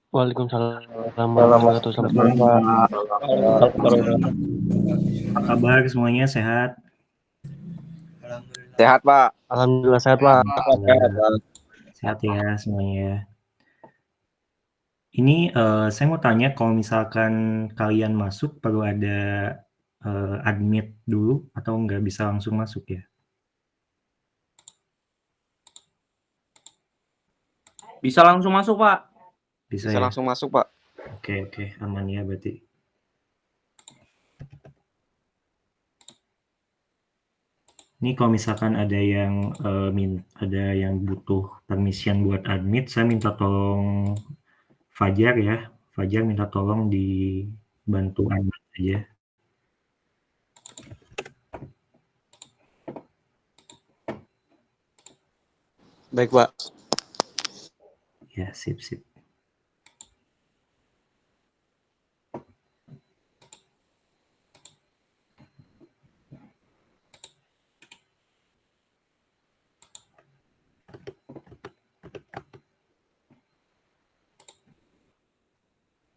Waalaikumsalam warahmatullahi wabarakatuh. Selamat malam, Pak. Apa kabar semuanya, sehat? Sehat, Pak. Alhamdulillah sehat, Pak. Sehat ya semuanya. Ini saya mau tanya, kalau misalkan kalian masuk perlu ada admit dulu atau nggak bisa langsung masuk ya? Bisa langsung masuk, Pak. Bisa Bisa ya? langsung masuk, Pak. Oke, aman ya berarti. Ini kalau misalkan ada yang butuh permission buat admit, saya minta tolong Fajar ya. Fajar minta tolong dibantu admit aja. Baik, Pak. Ya, sip.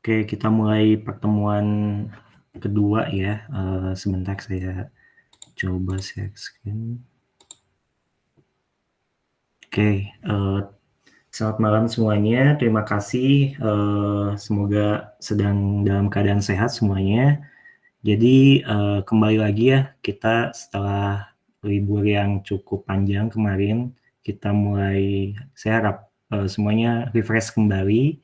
Oke, kita mulai pertemuan kedua ya. Sebentar saya coba share screen. Oke, selamat malam semuanya. Terima kasih. Semoga sedang dalam keadaan sehat semuanya. Jadi kembali lagi ya, kita setelah libur yang cukup panjang kemarin, saya harap semuanya refresh kembali.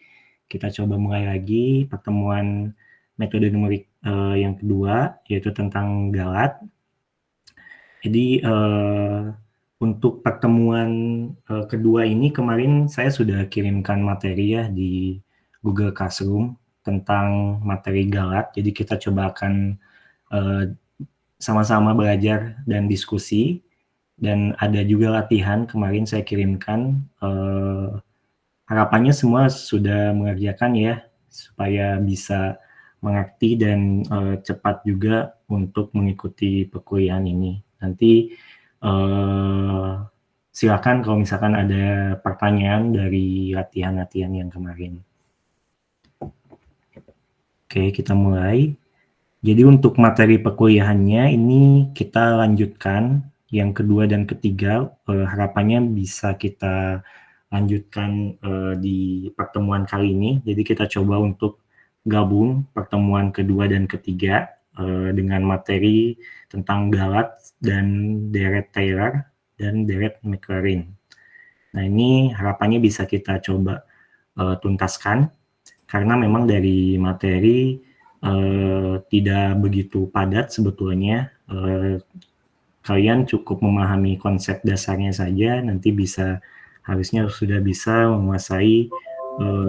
Kita coba mulai lagi pertemuan metode numerik yang kedua, yaitu tentang galat. Jadi untuk pertemuan kedua ini kemarin saya sudah kirimkan materi ya di Google Classroom tentang materi galat. Jadi kita coba akan sama-sama belajar dan diskusi. Dan ada juga latihan kemarin saya kirimkan. Harapannya semua sudah mengerjakan ya, supaya bisa mengerti dan cepat juga untuk mengikuti perkuliahan ini. Nanti silakan kalau misalkan ada pertanyaan dari latihan-latihan yang kemarin. Oke, kita mulai. Jadi untuk materi perkuliahannya ini kita lanjutkan yang kedua dan ketiga, harapannya bisa kita lanjutkan di pertemuan kali ini. Jadi kita coba untuk gabung pertemuan kedua dan ketiga dengan materi tentang galat dan deret Taylor dan deret Maclaurin. Nah ini harapannya bisa kita coba tuntaskan karena memang dari materi tidak begitu padat sebetulnya. Kalian cukup memahami konsep dasarnya saja, nanti harusnya sudah bisa menguasai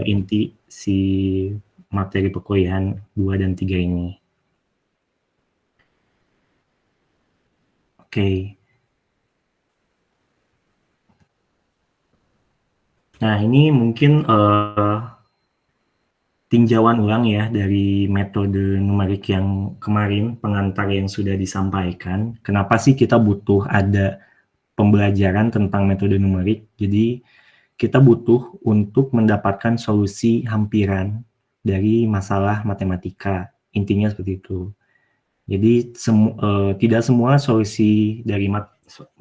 inti si materi perkuliahan 2 dan 3 ini. Oke. Nah, ini mungkin tinjauan ulang ya dari metode numerik yang kemarin, pengantar yang sudah disampaikan. Kenapa sih kita butuh ada pembelajaran tentang metode numerik? Jadi kita butuh untuk mendapatkan solusi hampiran dari masalah matematika. Intinya seperti itu. Jadi tidak semua solusi dari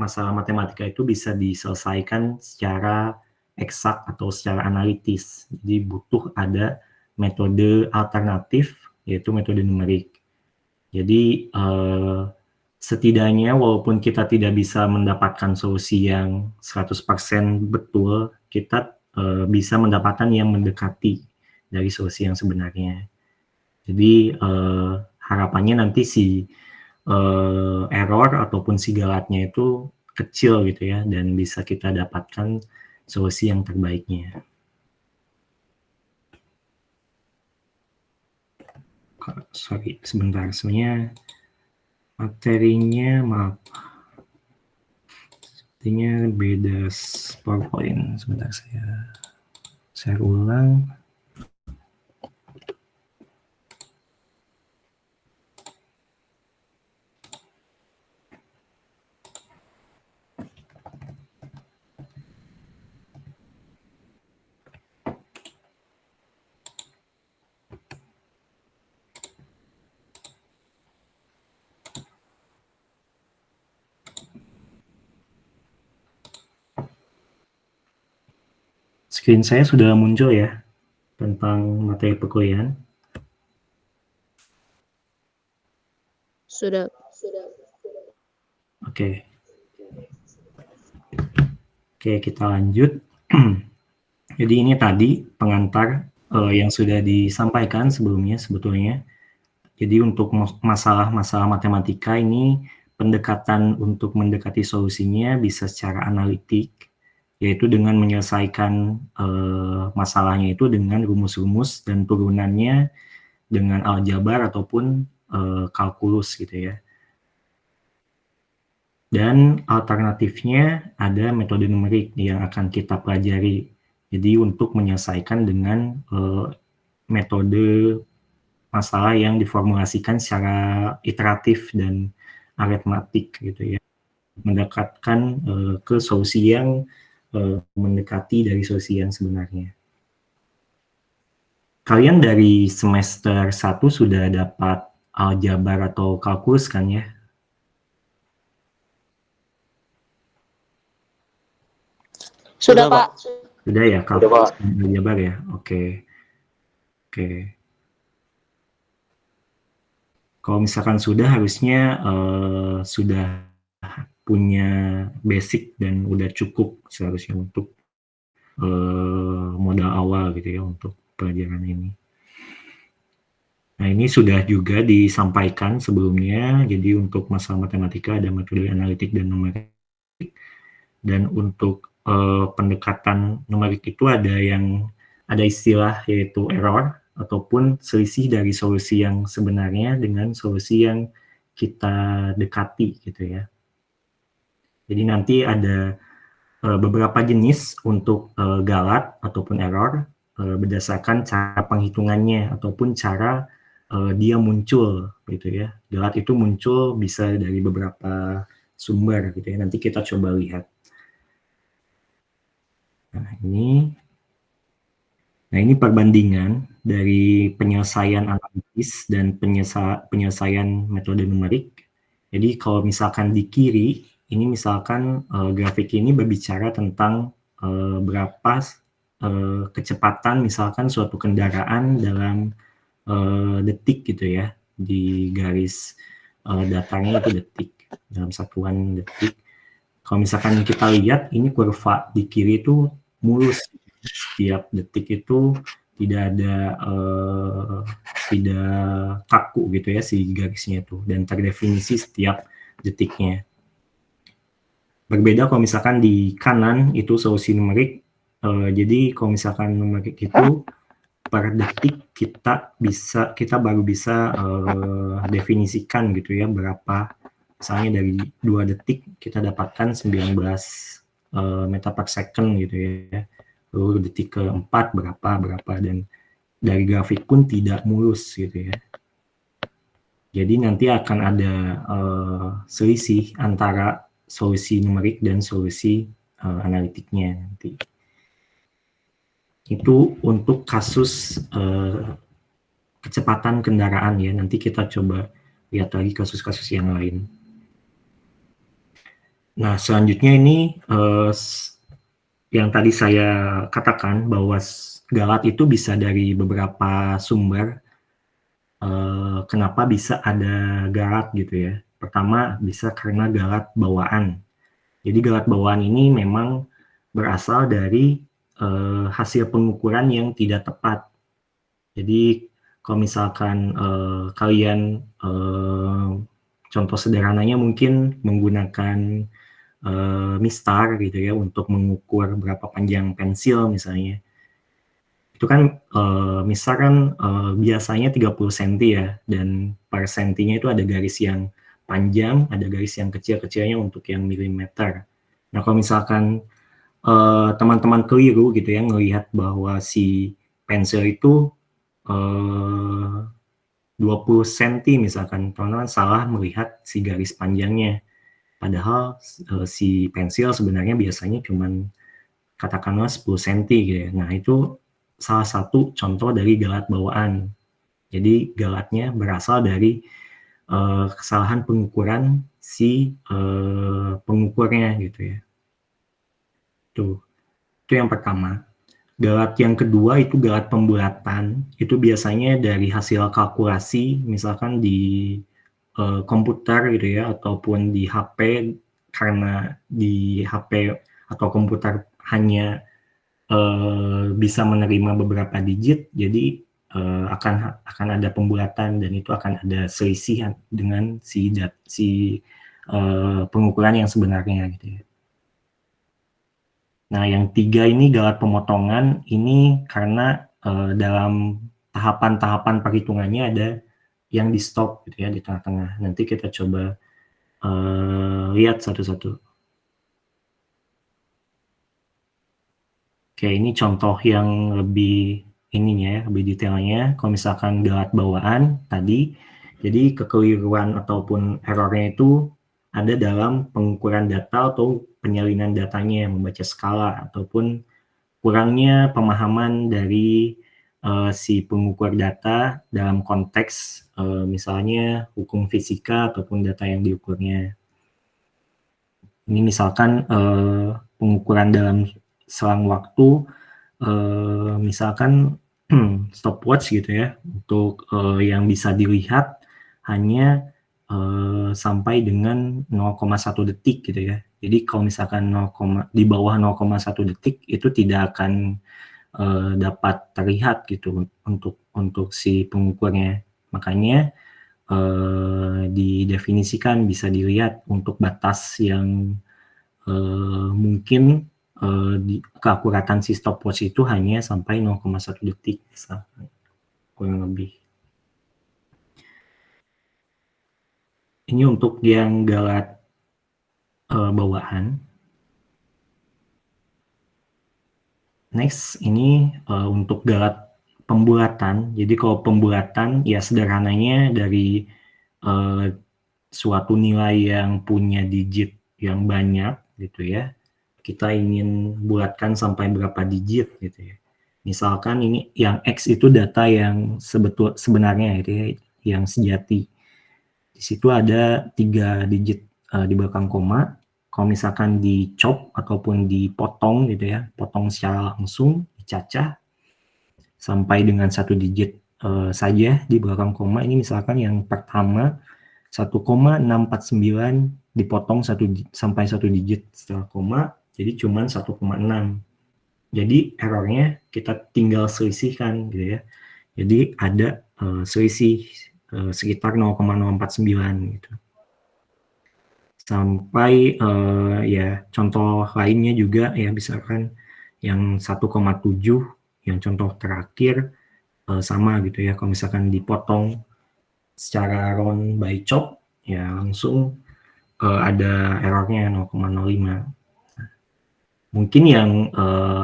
masalah matematika itu bisa diselesaikan secara eksak atau secara analitis. Jadi butuh ada metode alternatif, yaitu metode numerik. Jadi setidaknya walaupun kita tidak bisa mendapatkan solusi yang 100% betul, kita bisa mendapatkan yang mendekati dari solusi yang sebenarnya. Jadi harapannya nanti si error ataupun si galatnya itu kecil gitu ya, dan bisa kita dapatkan solusi yang terbaiknya. Sorry, sebentar. Sebenarnya materinya, maaf. Sepertinya beda PowerPoint. Sebentar saya share ulang. Screen saya sudah muncul ya tentang materi perkuliahan. Sudah. Oke. Oke, kita lanjut. Jadi ini tadi pengantar yang sudah disampaikan sebelumnya sebetulnya. Jadi untuk masalah-masalah matematika ini pendekatan untuk mendekati solusinya bisa secara analitik, yaitu dengan menyelesaikan masalahnya itu dengan rumus-rumus dan turunannya dengan aljabar ataupun kalkulus gitu ya. Dan alternatifnya ada metode numerik yang akan kita pelajari. Jadi untuk menyelesaikan dengan metode masalah yang diformulasikan secara iteratif dan aritmatik gitu ya, mendekatkan ke solusi yang mendekati dari solusi yang sebenarnya. Kalian dari semester 1 sudah dapat aljabar atau kalkulus kan ya? Sudah, Pak. Sudah ya, kalkulus dan aljabar ya? Oke. Kalau misalkan sudah, harusnya sudah punya basic dan udah cukup seharusnya untuk modal awal gitu ya untuk pelajaran ini. Nah, ini sudah juga disampaikan sebelumnya. Jadi untuk masalah matematika ada metode analitik dan numerik. Dan untuk pendekatan numerik itu ada istilah yaitu error ataupun selisih dari solusi yang sebenarnya dengan solusi yang kita dekati gitu ya. Jadi nanti ada beberapa jenis untuk galat ataupun error berdasarkan cara penghitungannya ataupun cara dia muncul gitu ya. Galat itu muncul bisa dari beberapa sumber gitu ya. Nanti kita coba lihat. Nah ini perbandingan dari penyelesaian analitis dan penyelesaian metode numerik. Jadi kalau misalkan di kiri, ini misalkan grafik ini berbicara tentang berapa kecepatan misalkan suatu kendaraan dalam detik gitu ya. Di garis datarnya itu detik, dalam satuan detik. Kalau misalkan kita lihat, ini kurva di kiri itu mulus. Setiap detik itu tidak ada tidak kaku gitu ya si garisnya itu, dan terdefinisi setiap detiknya. Berbeda kalau misalkan di kanan itu solusi numerik. Jadi kalau misalkan numerik itu per detik kita baru bisa definisikan gitu ya berapa. Misalnya dari 2 detik kita dapatkan 19 meter per second gitu ya. Lalu detik keempat berapa, dan dari grafik pun tidak mulus gitu ya. Jadi nanti akan ada selisih antara solusi numerik dan solusi analitiknya nanti. Itu untuk kasus kecepatan kendaraan ya. Nanti kita coba lihat lagi kasus-kasus yang lain. Nah, selanjutnya ini yang tadi saya katakan bahwa galat itu bisa dari beberapa sumber. Kenapa bisa ada galat gitu ya? Pertama, bisa karena galat bawaan. Jadi galat bawaan ini memang berasal dari hasil pengukuran yang tidak tepat. Jadi kalau misalkan kalian contoh sederhananya mungkin menggunakan mistar gitu ya untuk mengukur berapa panjang pensil misalnya. Itu kan mistar kan biasanya 30 cm ya, dan per sentinya itu ada garis yang panjang, ada garis yang kecil-kecilnya untuk yang milimeter. Nah kalau misalkan teman-teman keliru gitu ya ngelihat bahwa si pensil itu 20 cm misalkan, teman-teman salah melihat si garis panjangnya. Padahal si pensil sebenarnya biasanya cuman katakanlah 10 cm gitu ya. Nah itu salah satu contoh dari galat bawaan. Jadi galatnya berasal dari kesalahan pengukuran si pengukurnya gitu ya. Itu yang pertama. Galat yang kedua itu galat pembulatan. Itu biasanya dari hasil kalkulasi, misalkan di komputer gitu ya, ataupun di HP, karena di HP atau komputer hanya bisa menerima beberapa digit, jadi akan ada pembulatan dan itu akan ada selisih dengan si pengukuran yang sebenarnya gitu ya. Nah, yang 3 ini galat pemotongan, ini karena dalam tahapan-tahapan perhitungannya ada yang di stop gitu ya di tengah-tengah. Nanti kita coba lihat satu-satu. Oke, ini contoh yang lebih ininya ya, lebih detailnya. Kalau misalkan galat bawaan tadi, jadi kekeliruan ataupun errornya itu ada dalam pengukuran data atau penyalinan datanya, membaca skala, ataupun kurangnya pemahaman dari si pengukur data dalam konteks misalnya hukum fisika ataupun data yang diukurnya. Ini misalkan pengukuran dalam selang waktu, misalkan stopwatch gitu ya, untuk yang bisa dilihat hanya sampai dengan 0,1 detik gitu ya. Jadi kalau misalkan di bawah 0,1 detik itu tidak akan dapat terlihat gitu untuk si pengukurnya. Makanya didefinisikan bisa dilihat untuk batas yang mungkin keakuratan si stopwatch itu hanya sampai 0,1 detik misalkan, kurang lebih. Ini untuk yang galat bawaan. Next, ini untuk galat pembulatan. Jadi kalau pembulatan ya sederhananya dari suatu nilai yang punya digit yang banyak gitu ya, kita ingin bulatkan sampai berapa digit gitu ya. Misalkan ini yang X itu data yang sebenarnya gitu ya, yang sejati. Di situ ada 3 digit di belakang koma. Kalau misalkan dicop ataupun dipotong gitu ya, potong secara langsung, dicacah sampai dengan 1 digit saja di belakang koma. Ini misalkan yang pertama 1,649 dipotong sampai 1 digit setelah koma, jadi cuma 1,6. Jadi errornya kita tinggal selisihkan gitu ya. Jadi ada selisih sekitar 0,049 gitu. Sampai ya contoh lainnya juga ya, misalkan yang 1,7 yang contoh terakhir sama gitu ya. Kalau misalkan dipotong secara round by chop ya langsung ada errornya 0,05. Mungkin yang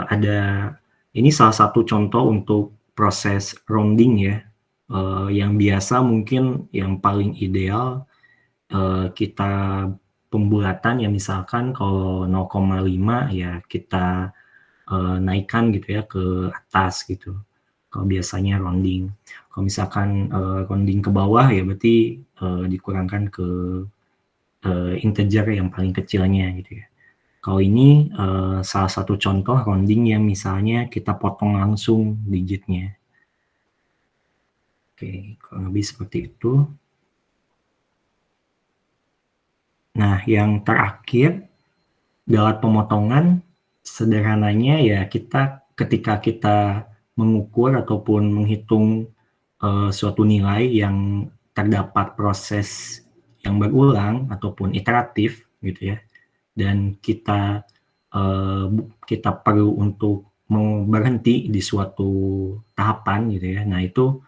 ada, ini salah satu contoh untuk proses rounding ya, yang biasa mungkin yang paling ideal kita pembulatan ya, misalkan kalau 0,5 ya kita naikkan gitu ya ke atas gitu. Kalau biasanya rounding. Kalau misalkan rounding ke bawah ya berarti dikurangkan ke integer yang paling kecilnya gitu ya. Kalau ini salah satu contoh rounding yang misalnya kita potong langsung digitnya. Oke, kurang lebih seperti itu. Nah, yang terakhir, galat pemotongan, sederhananya ya ketika kita mengukur ataupun menghitung suatu nilai yang terdapat proses yang berulang ataupun iteratif gitu ya, dan kita perlu untuk berhenti di suatu tahapan gitu ya. Nah, itu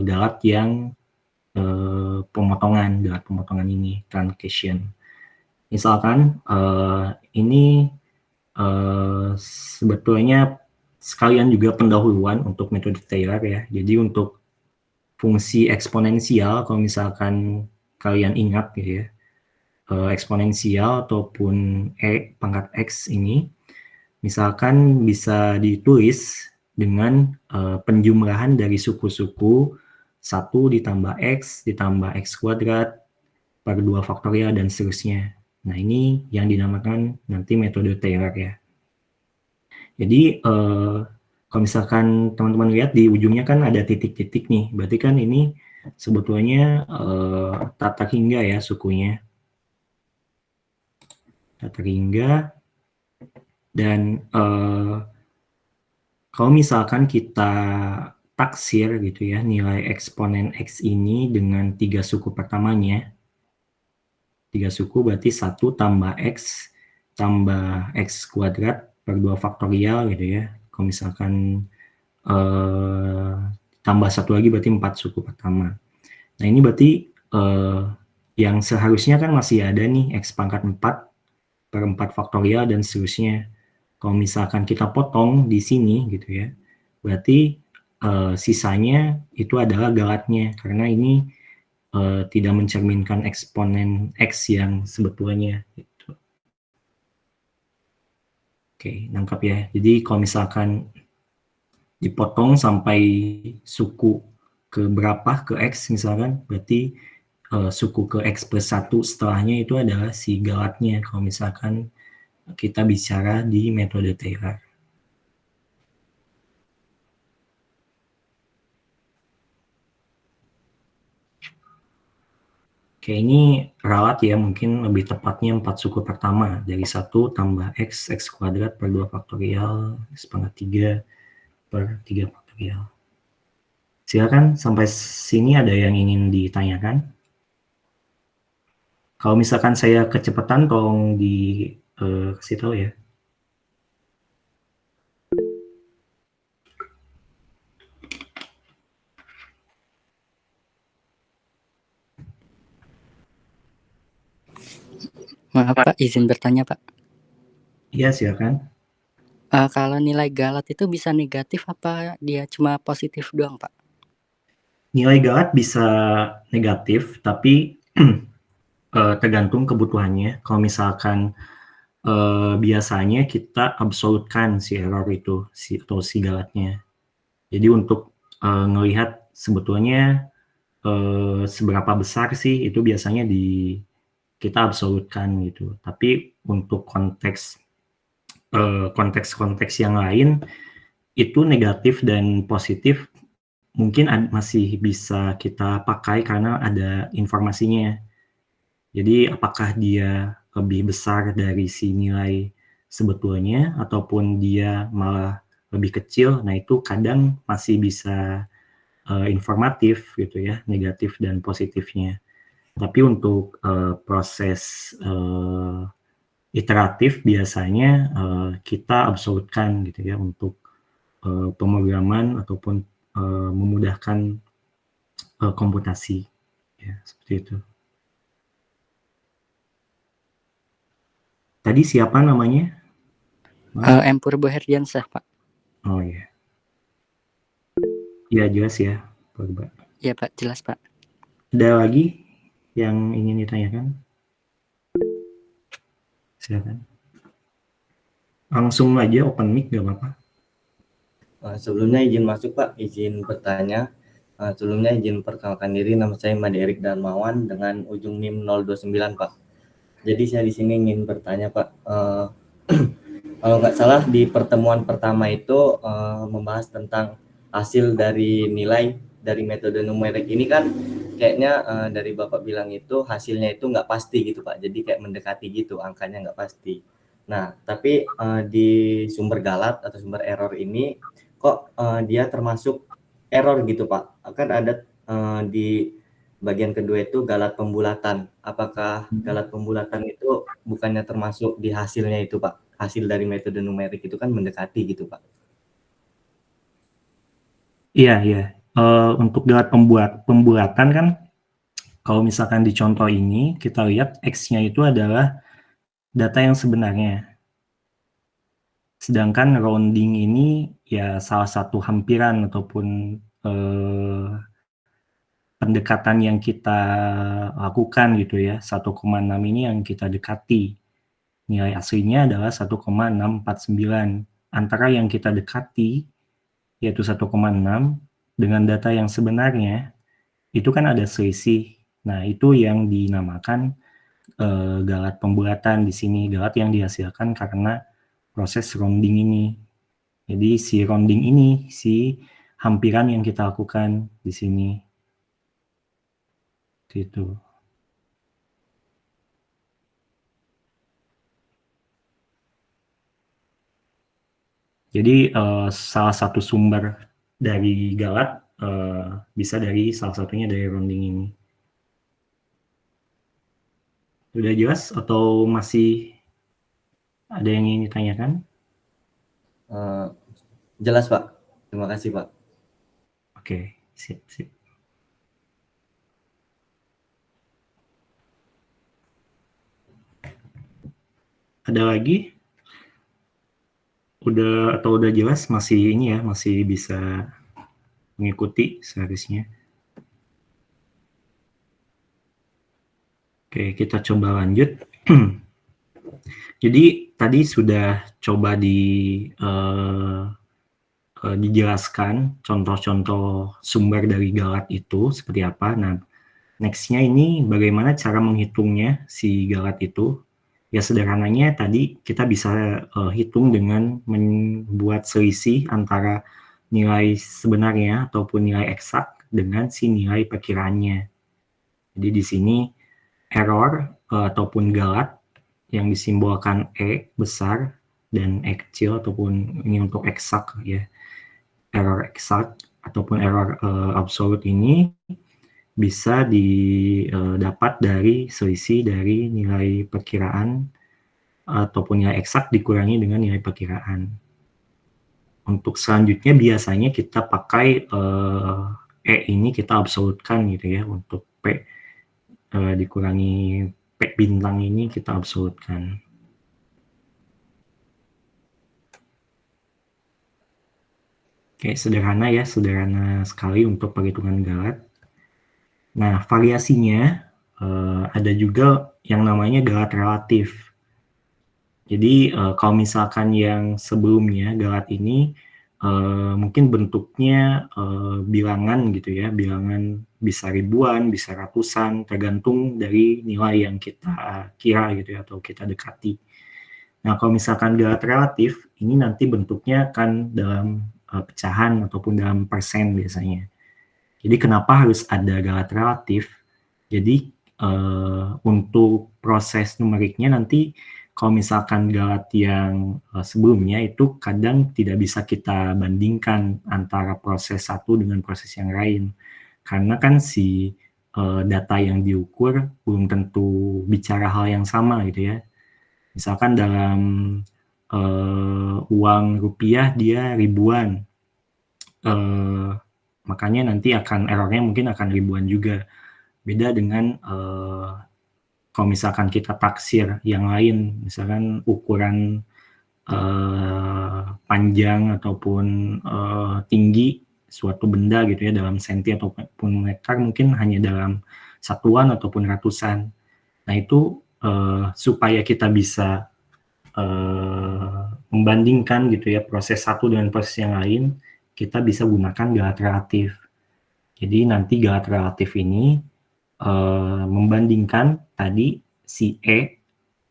galat yang galat pemotongan ini, truncation. Misalkan ini sebetulnya sekalian juga pendahuluan untuk metode Taylor ya. Jadi untuk fungsi eksponensial, kalau misalkan kalian ingat gitu ya, eksponensial ataupun pangkat X ini, misalkan bisa ditulis dengan penjumlahan dari suku-suku 1 ditambah X ditambah X kuadrat per 2 faktorial dan seterusnya. Nah, ini yang dinamakan nanti metode Taylor ya. Jadi kalau misalkan teman-teman lihat di ujungnya kan ada titik-titik nih, berarti kan ini sebetulnya tata hingga ya sukunya. Tata hingga dan kalau misalkan kita taksir gitu ya nilai eksponen X ini dengan 3 suku pertamanya, 3 suku berarti 1 tambah X tambah X kuadrat per 2 faktorial gitu ya. Kalau misalkan tambah 1 lagi berarti 4 suku pertama. Nah ini berarti yang seharusnya kan masih ada nih X pangkat 4 per 4 faktorial dan seterusnya. Kalau misalkan kita potong di sini gitu ya, berarti sisanya itu adalah galatnya karena ini tidak mencerminkan eksponen X yang sebetulnya. Gitu. Oke, nangkap ya. Jadi kalau misalkan dipotong sampai suku ke berapa ke X misalkan, berarti suku ke X plus 1 setelahnya itu adalah si galatnya kalau misalkan kita bicara di metode Taylor. Oke, ini ralat ya, mungkin lebih tepatnya 4 suku pertama, dari 1 tambah X, X kuadrat per 2 faktorial, X pangkat 3 per 3 faktorial. Silakan, sampai sini ada yang ingin ditanyakan? Kalau misalkan saya kecepatan, tolong kasih tahu ya. Maaf Pak, izin bertanya Pak. Iya, silakan. Kalau nilai galat itu bisa negatif apa dia cuma positif doang Pak? Nilai galat bisa negatif, tapi tergantung kebutuhannya. Kalau misalkan biasanya kita absolutkan si error itu, atau si galatnya. Jadi untuk ngelihat sebetulnya seberapa besar sih itu biasanya kita absolutkan gitu. Tapi untuk konteks yang lain itu negatif dan positif mungkin masih bisa kita pakai karena ada informasinya. Jadi apakah dia lebih besar dari si nilai sebetulnya ataupun dia malah lebih kecil, nah itu kadang masih bisa informatif gitu ya, negatif dan positifnya. Tapi untuk proses iteratif biasanya kita absolutkan gitu ya untuk pemrograman ataupun memudahkan komputasi ya seperti itu. Tadi siapa namanya? M. Purboherdiansah Pak. Oh ya. Ya jelas ya, Pak. Iya Pak, jelas Pak. Ada lagi yang ingin ditanyakan? Silakan. Langsung aja open mic gak apa-apa. Sebelumnya izin masuk Pak, izin bertanya. Sebelumnya izin perkenalkan diri, nama saya Made Erik Darmawan dengan ujung NIM 029 Pak. Jadi saya di sini ingin bertanya Pak, kalau nggak salah di pertemuan pertama itu membahas tentang hasil dari nilai dari metode numerik ini kan kayaknya dari Bapak bilang itu hasilnya itu nggak pasti gitu Pak, jadi kayak mendekati gitu, angkanya nggak pasti. Nah, tapi di sumber galat atau sumber error ini kok dia termasuk error gitu Pak, akan ada di bagian kedua itu galat pembulatan. Apakah galat pembulatan itu bukannya termasuk di hasilnya itu Pak? Hasil dari metode numerik itu kan mendekati gitu Pak. Iya, iya. Untuk galat pembulatan kan, kalau misalkan di contoh ini, kita lihat X-nya itu adalah data yang sebenarnya. Sedangkan rounding ini ya salah satu hampiran ataupun pendekatan yang kita lakukan gitu ya. 1,6 ini yang kita dekati. Nilai aslinya adalah 1,649. Antara yang kita dekati, yaitu 1,6, dengan data yang sebenarnya, itu kan ada selisih. Nah, itu yang dinamakan galat pembulatan di sini. Galat yang dihasilkan karena proses rounding ini. Jadi si rounding ini, si hampiran yang kita lakukan di sini. Gitu. Jadi salah satu sumber dari Galat bisa dari salah satunya dari rounding ini. Sudah jelas atau masih ada yang ingin ditanyakan? Jelas Pak. Terima kasih Pak. Oke, sip. Ada lagi? Udah jelas, masih ini ya, masih bisa mengikuti seharusnya. Oke, kita coba lanjut. Jadi tadi sudah coba dijelaskan contoh-contoh sumber dari Galat itu seperti apa. Nah, next-nya ini bagaimana cara menghitungnya si Galat itu. Ya sederhananya tadi kita bisa hitung dengan membuat selisih antara nilai sebenarnya ataupun nilai eksak dengan si nilai perkiraannya. Jadi di sini error ataupun Galat yang disimbolkan E besar dan E kecil ataupun ini untuk eksak ya. Error eksak ataupun error absolut ini bisa didapat dari selisih dari nilai perkiraan ataupun nilai eksak dikurangi dengan nilai perkiraan. Untuk selanjutnya biasanya kita pakai E ini kita absolutkan gitu ya, untuk P dikurangi P bintang ini kita absolutkan. Oke, sederhana ya, sederhana sekali untuk perhitungan Galat. Nah, variasinya ada juga yang namanya Galat relatif. Jadi kalau misalkan yang sebelumnya Galat ini mungkin bentuknya bilangan gitu ya, bilangan bisa ribuan, bisa ratusan, tergantung dari nilai yang kita kira gitu ya, atau kita dekati. Nah, kalau misalkan Galat relatif, ini nanti bentuknya akan dalam pecahan ataupun dalam persen biasanya. Jadi kenapa harus ada Galat relatif? Jadi untuk proses numeriknya nanti kalau misalkan Galat yang sebelumnya itu kadang tidak bisa kita bandingkan antara proses satu dengan proses yang lain. Karena kan si data yang diukur belum tentu bicara hal yang sama gitu ya. Misalkan dalam uang rupiah dia ribuan, makanya nanti akan errornya mungkin akan ribuan juga. Beda dengan kalau misalkan kita taksir yang lain, misalkan ukuran panjang ataupun tinggi suatu benda gitu ya dalam senti ataupun meter mungkin hanya dalam satuan ataupun ratusan. Nah itu supaya kita bisa membandingkan gitu ya proses satu dengan proses yang lain, kita bisa gunakan Galat relatif. Jadi nanti Galat relatif ini membandingkan tadi si E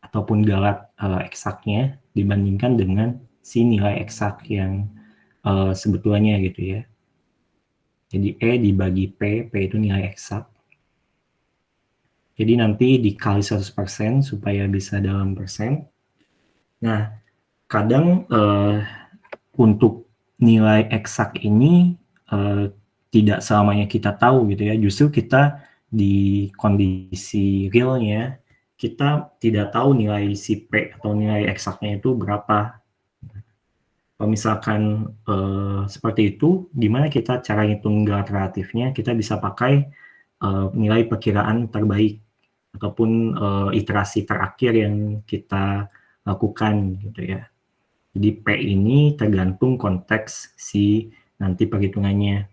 ataupun Galat eksaknya dibandingkan dengan si nilai eksak yang sebetulnya gitu ya. Jadi E dibagi P itu nilai eksak. Jadi nanti dikali 100% supaya bisa dalam persen. Nah, kadang untuk nilai eksak ini tidak selamanya kita tahu gitu ya. Justru kita di kondisi realnya kita tidak tahu nilai si P atau nilai eksaknya itu berapa. Kalau misalkan seperti itu, gimana kita cara hitung Galat relatifnya? Kita bisa pakai nilai perkiraan terbaik ataupun iterasi terakhir yang kita lakukan gitu ya. Jadi P ini tergantung konteks si nanti perhitungannya.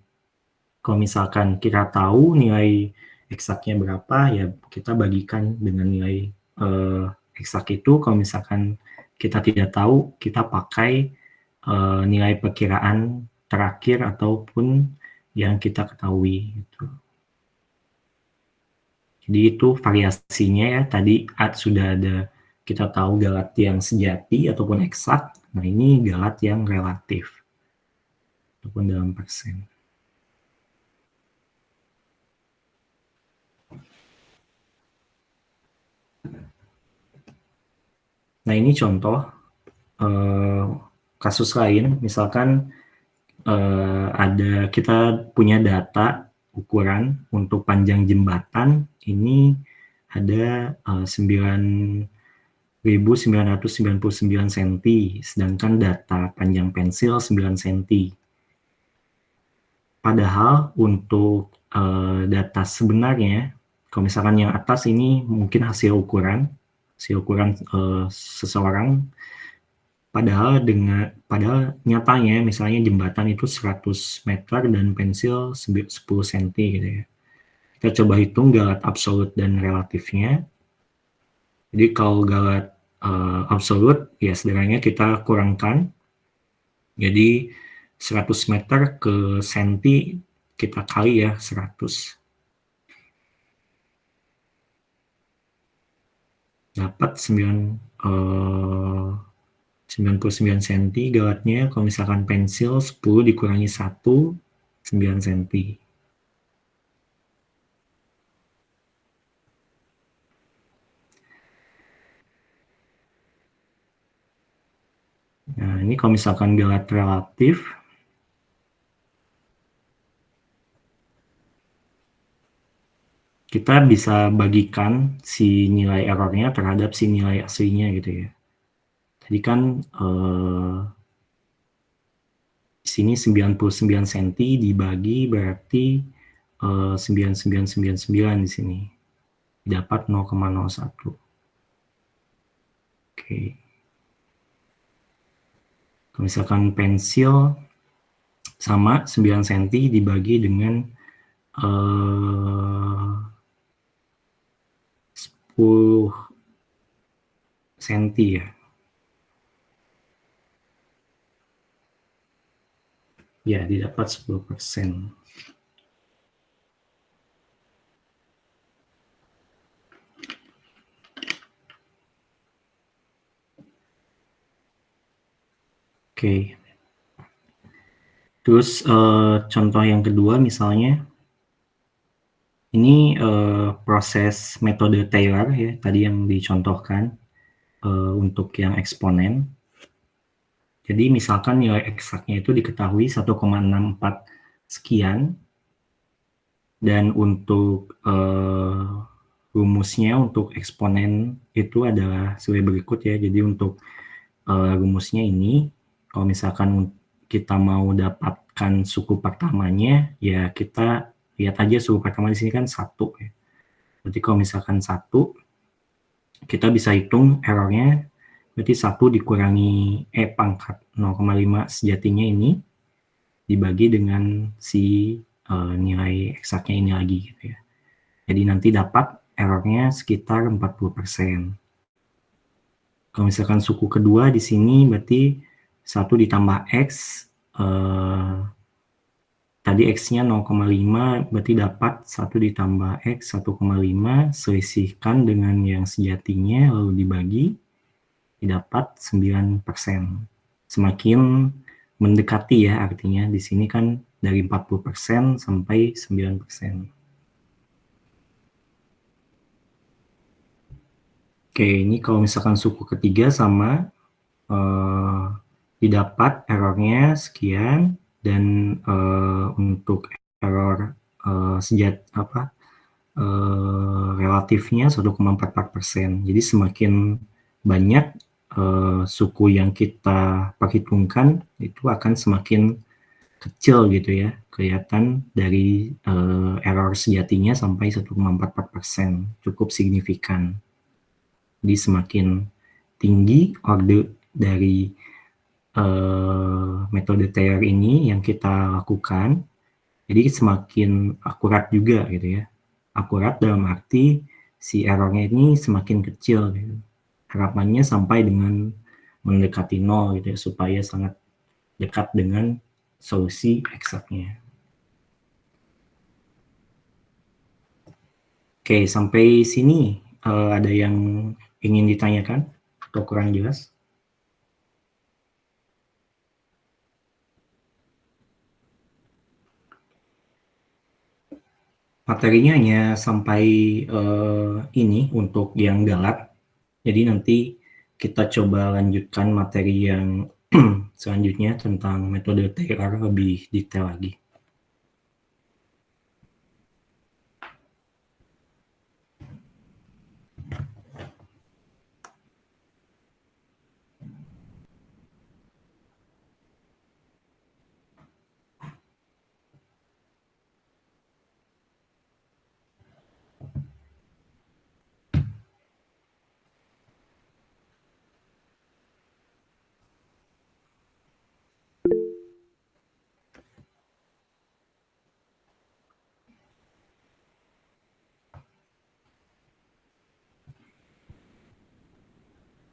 Kalau misalkan kita tahu nilai eksaknya berapa, ya kita bagikan dengan nilai eksak itu. Kalau misalkan kita tidak tahu, kita pakai nilai perkiraan terakhir ataupun yang kita ketahui. Gitu. Jadi itu variasinya ya. Tadi sudah ada kita tahu galat yang sejati ataupun eksak. Nah, ini galat yang relatif ataupun dalam persen. Nah, ini contoh kasus lain, misalkan kita punya data ukuran untuk panjang jembatan ini ada 9.999 cm, sedangkan data panjang pensil 9 cm. Padahal untuk data sebenarnya, kalau misalkan yang atas ini mungkin hasil ukuran seseorang, padahal nyatanya misalnya jembatan itu 100 meter dan pensil 10 cm gitu ya. Kita coba hitung galat absolut dan relatifnya. Jadi kalau galat absolut ya sederhananya kita kurangkan. Jadi 100 meter ke senti kita kali ya 100. Dapat 99 cm galatnya. Kalau misalkan pensil 10 dikurangi 1, 9 cm. Nah, ini kalau misalkan galat relatif, kita bisa bagikan si nilai errornya terhadap si nilai aslinya gitu ya. Tadi kan di sini 99 cm dibagi berarti 9999 di sini. Dapat 0,01. Oke. Kalau misalkan pensil sama 9 cm dibagi dengan 10 cm ya. Ya, didapat 10%. Oke. Terus contoh yang kedua misalnya, ini proses metode Taylor ya, tadi yang dicontohkan untuk yang eksponen. Jadi misalkan nilai eksaknya itu diketahui 1,64 sekian, dan untuk rumusnya untuk eksponen itu adalah sebagai berikut ya. Jadi untuk rumusnya ini, kalau misalkan kita mau dapatkan suku pertamanya, ya kita lihat aja suku pertama di sini kan 1 ya. Berarti kalau misalkan 1, kita bisa hitung errornya, berarti 1 dikurangi pangkat 0,5 sejatinya ini, dibagi dengan si nilai eksaknya ini lagi gitu ya. Jadi nanti dapat errornya sekitar 40%. Kalau misalkan suku kedua di sini berarti 1 ditambah X, tadi X-nya 0,5, berarti dapat 1 ditambah X 1,5, selisihkan dengan yang sejatinya, lalu dibagi, didapat 9%. Semakin mendekati ya, artinya di sini kan dari 40% sampai 9%. Oke, ini kalau misalkan suku ketiga sama, didapat errornya sekian, dan untuk error relatifnya 1,44%. Jadi semakin banyak suku yang kita perhitungkan itu akan semakin kecil gitu ya, kelihatan dari error sejatinya sampai 1,44%, cukup signifikan. Jadi semakin tinggi order dari metode Taylor ini yang kita lakukan, jadi semakin akurat juga gitu ya. Akurat dalam arti si errornya ini semakin kecil gitu. Harapannya sampai dengan mendekati 0 gitu ya, supaya sangat dekat dengan solusi eksaknya. Oke, sampai sini ada yang ingin ditanyakan? atau kurang jelas? Materinya hanya sampai ini untuk yang galat. Jadi nanti kita coba lanjutkan materi yang selanjutnya tentang metode TR lebih detail lagi.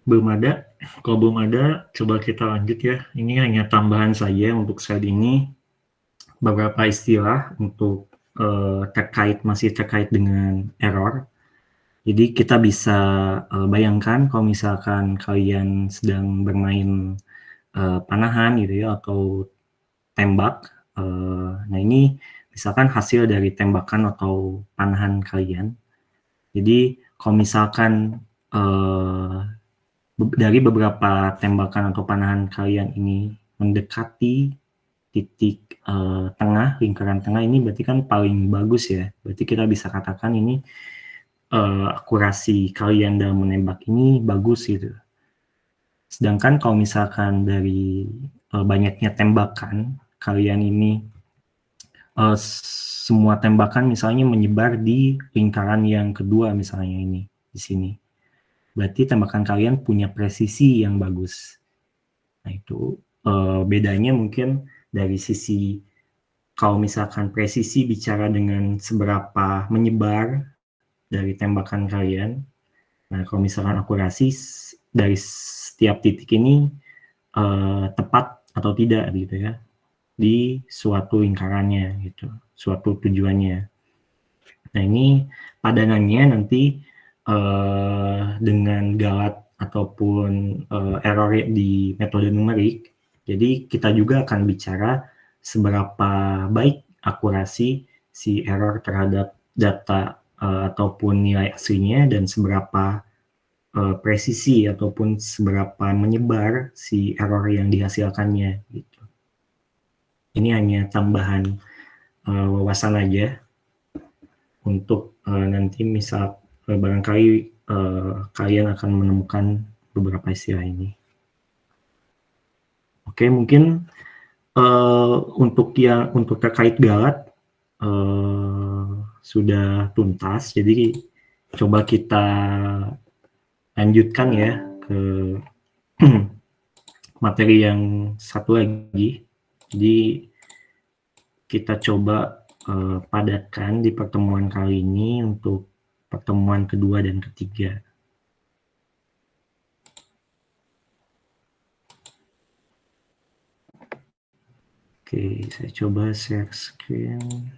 Belum ada. Kalau belum ada, coba kita lanjut ya. Ini hanya tambahan saja untuk slide ini. Beberapa istilah untuk masih terkait dengan error. Jadi kita bisa bayangkan kalau misalkan kalian sedang bermain panahan gitu ya, atau tembak. Nah ini misalkan hasil dari tembakan atau panahan kalian. Jadi kalau misalkan dari beberapa tembakan atau panahan kalian ini mendekati titik tengah, lingkaran tengah, ini berarti kan paling bagus ya. Berarti kita bisa katakan ini akurasi kalian dalam menembak ini bagus gitu. Sedangkan kalau misalkan dari banyaknya tembakan, kalian ini semua tembakan misalnya menyebar di lingkaran yang kedua misalnya ini, di sini. Berarti tembakan kalian punya presisi yang bagus. Nah itu bedanya mungkin dari sisi, kalau misalkan presisi bicara dengan seberapa menyebar dari tembakan kalian. Nah kalau misalkan akurasi dari setiap titik ini tepat atau tidak gitu ya, di suatu lingkarannya gitu, suatu tujuannya. Nah ini padanannya nanti dengan galat ataupun error di metode numerik. Jadi kita juga akan bicara seberapa baik akurasi si error terhadap data ataupun nilai aslinya, dan seberapa presisi ataupun seberapa menyebar si error yang dihasilkannya gitu. Ini hanya tambahan wawasan aja untuk nanti misal barangkali kalian akan menemukan beberapa istilah ini. Oke, mungkin untuk terkait galat sudah tuntas. Jadi coba kita lanjutkan ya ke materi yang satu lagi. Jadi kita coba padatkan di pertemuan kali ini untuk pertemuan kedua dan ketiga. Oke, saya coba share screen.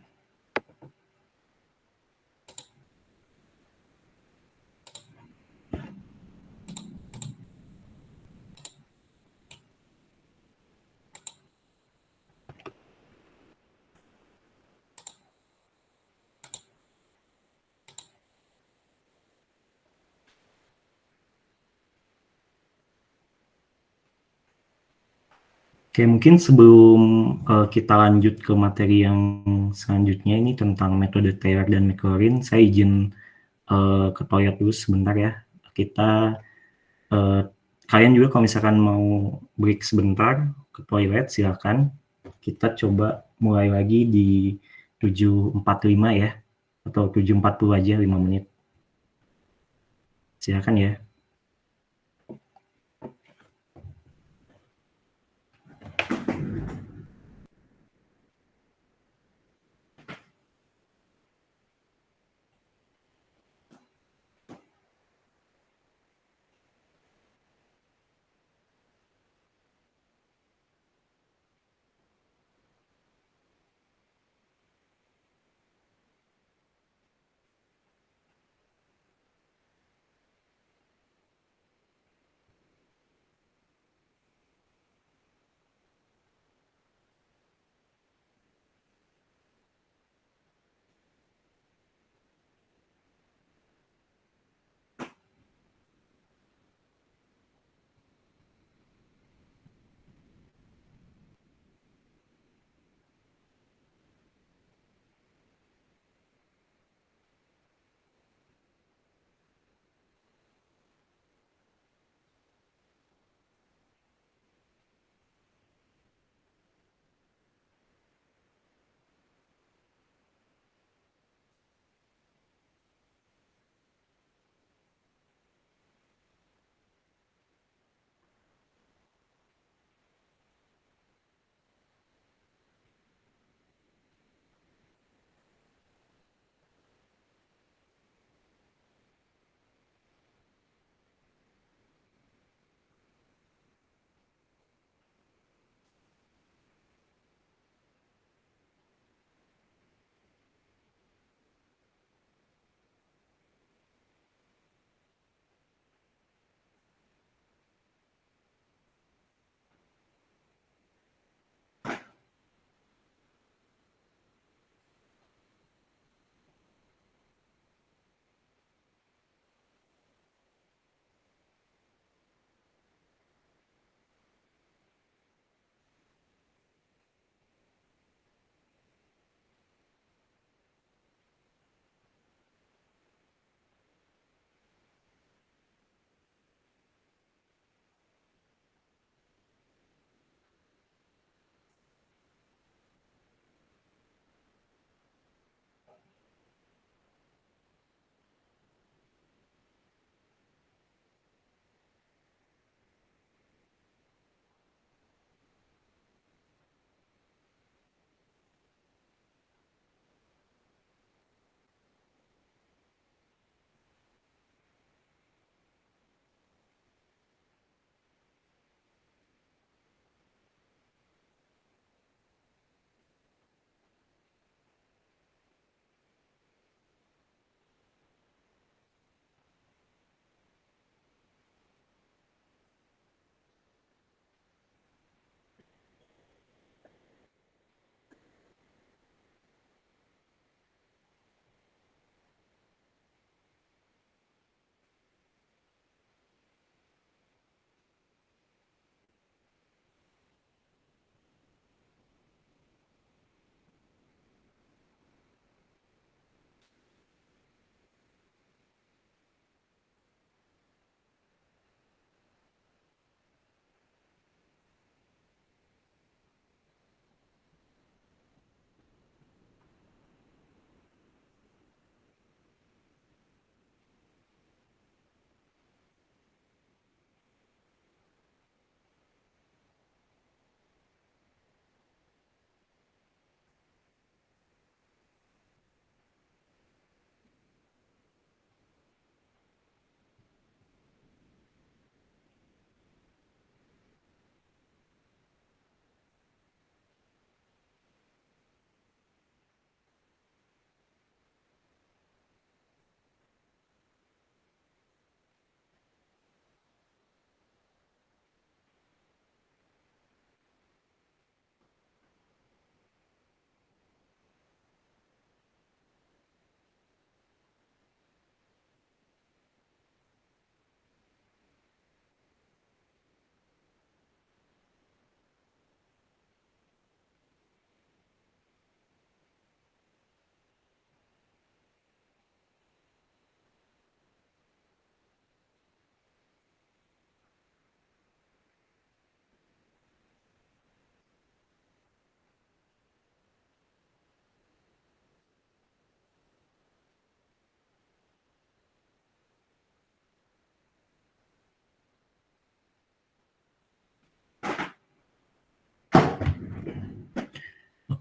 Oke, mungkin sebelum kita lanjut ke materi yang selanjutnya ini tentang metode Taylor dan Maclaurin, saya izin ke toilet dulu sebentar ya. Kita kalian juga kalau misalkan mau break sebentar ke toilet silakan. Kita coba mulai lagi di 7.45 ya, atau 7.40 aja, 5 menit. Silakan ya.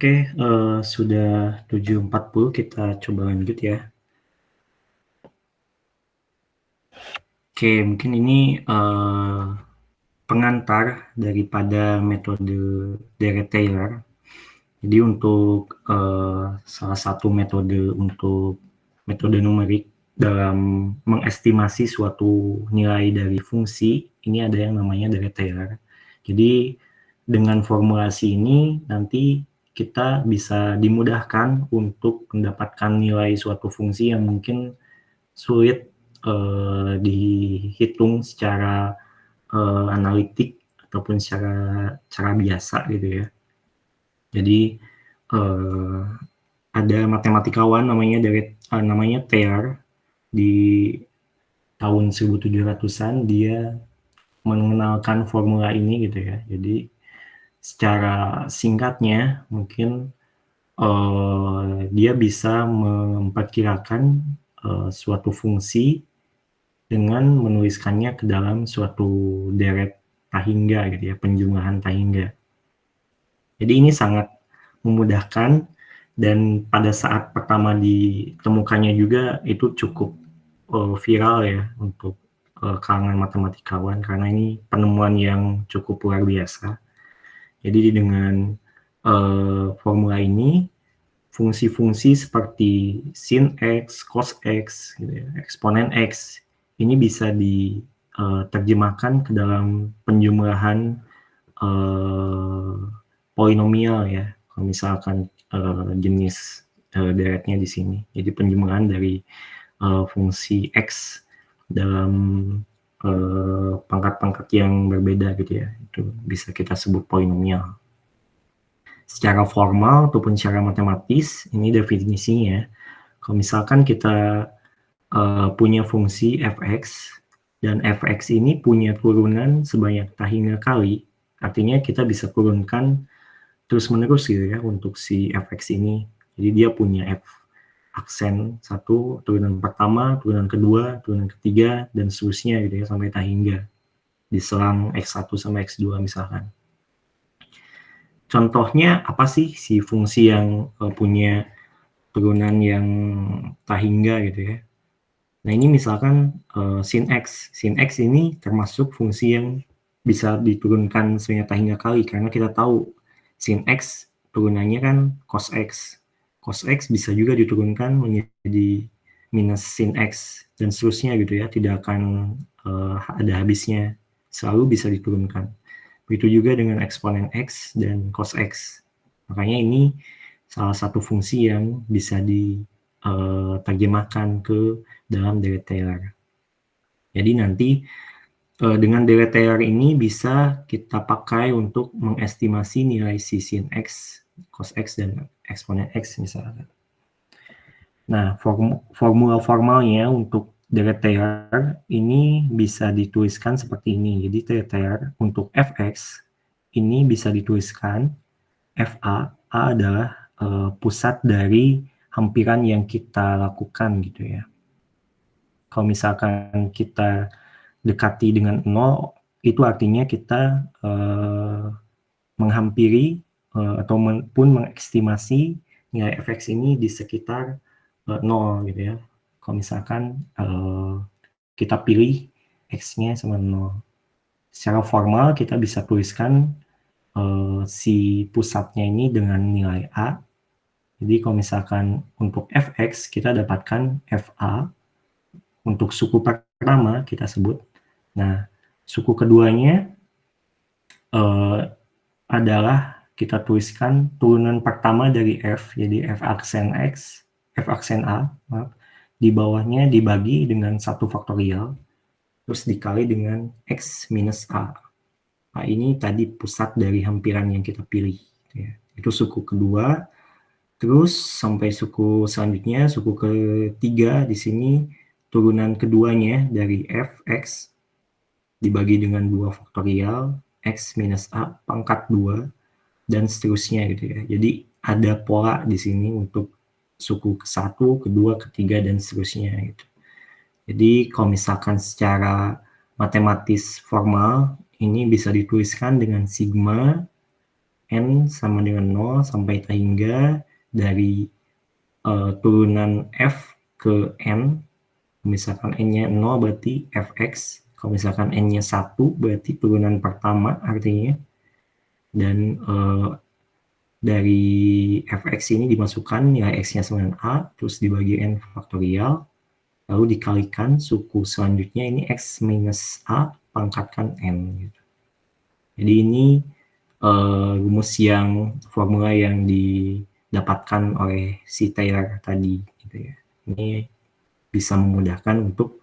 Oke, sudah 7.40, kita coba lanjut ya. Oke, mungkin ini pengantar daripada metode Deret-Taylor. Jadi untuk salah satu metode untuk metode numerik dalam mengestimasi suatu nilai dari fungsi, ini ada yang namanya Deret-Taylor. Jadi dengan formulasi ini nanti kita bisa dimudahkan untuk mendapatkan nilai suatu fungsi yang mungkin sulit dihitung secara analitik ataupun cara biasa gitu ya. Jadi ada matematikawan namanya Taylor di tahun 1700-an, dia mengenalkan formula ini gitu ya. Jadi secara singkatnya mungkin dia bisa memperkirakan suatu fungsi dengan menuliskannya ke dalam suatu deret tahingga gitu ya, penjumlahan tahingga. Jadi ini sangat memudahkan, dan pada saat pertama ditemukannya juga itu cukup viral ya untuk kalangan matematikawan, karena ini penemuan yang cukup luar biasa. Jadi dengan formula ini, fungsi-fungsi seperti sin X, cos X, gitu ya, eksponen X, ini bisa diterjemahkan ke dalam penjumlahan polinomial ya, kalau misalkan jenis deretnya di sini. Jadi penjumlahan dari fungsi X dalam pangkat-pangkat yang berbeda gitu ya, itu bisa kita sebut polinomial. Secara formal ataupun secara matematis, ini definisinya, kalau misalkan kita punya fungsi fx, dan fx ini punya turunan sebanyak tahingga kali, artinya kita bisa turunkan terus-menerus gitu ya untuk si fx ini. Jadi dia punya f aksen 1, turunan pertama, turunan kedua, turunan ketiga, dan seterusnya gitu ya, sampai tahingga di selang X1 sampai X2 misalkan. Contohnya apa sih si fungsi yang punya turunan yang tahingga gitu ya. Nah ini misalkan sin X. Sin X ini termasuk fungsi yang bisa diturunkan sebanyak tahingga kali, karena kita tahu sin X turunannya kan cos X. Cos X bisa juga diturunkan menjadi minus sin X, dan seterusnya gitu ya, tidak akan ada habisnya, selalu bisa diturunkan. Begitu juga dengan eksponen X dan cos X. Makanya ini salah satu fungsi yang bisa diterjemahkan ke dalam Deret-Taylor. Jadi nanti dengan Deret-Taylor ini bisa kita pakai untuk mengestimasi nilai sin X, cos X, dan eksponen X misalnya. Nah, formula formalnya untuk Deret-Taylor ini bisa dituliskan seperti ini. Jadi Deret-Taylor untuk fx ini bisa dituliskan fa, a adalah pusat dari hampiran yang kita lakukan gitu ya. Kalau misalkan kita dekati dengan 0, itu artinya kita menghampiri ataupun mengestimasi nilai fx ini di sekitar 0 gitu ya. Kalau misalkan kita pilih x-nya sama 0. Secara formal kita bisa tuliskan si pusatnya ini dengan nilai a. Jadi kalau misalkan untuk fx kita dapatkan fa untuk suku pertama kita sebut. Nah, suku keduanya adalah kita tuliskan turunan pertama dari f, jadi f aksen x, f aksen a, maaf, di bawahnya dibagi dengan 1 faktorial, terus dikali dengan x minus a. Nah, ini tadi pusat dari hampiran yang kita pilih. Ya. Itu suku kedua, terus sampai suku selanjutnya, suku ketiga di sini, turunan keduanya dari fx dibagi dengan 2 faktorial, x minus a pangkat 2, dan seterusnya gitu ya. Jadi ada pola di sini untuk suku ke-1, kedua, ketiga, dan seterusnya gitu. Jadi kalau misalkan secara matematis formal, ini bisa dituliskan dengan sigma N sama dengan 0 sampai hingga dari turunan F ke N. Misalkan N-nya 0 berarti Fx. Kalau misalkan N-nya 1 berarti turunan pertama artinya. Dan dari Fx ini dimasukkan nilai X-nya sama dengan A, terus dibagi N faktorial, lalu dikalikan suku selanjutnya ini X minus A pangkatkan N. Gitu. Jadi ini rumus formula yang didapatkan oleh si Taylor tadi. Gitu ya. Ini bisa memudahkan untuk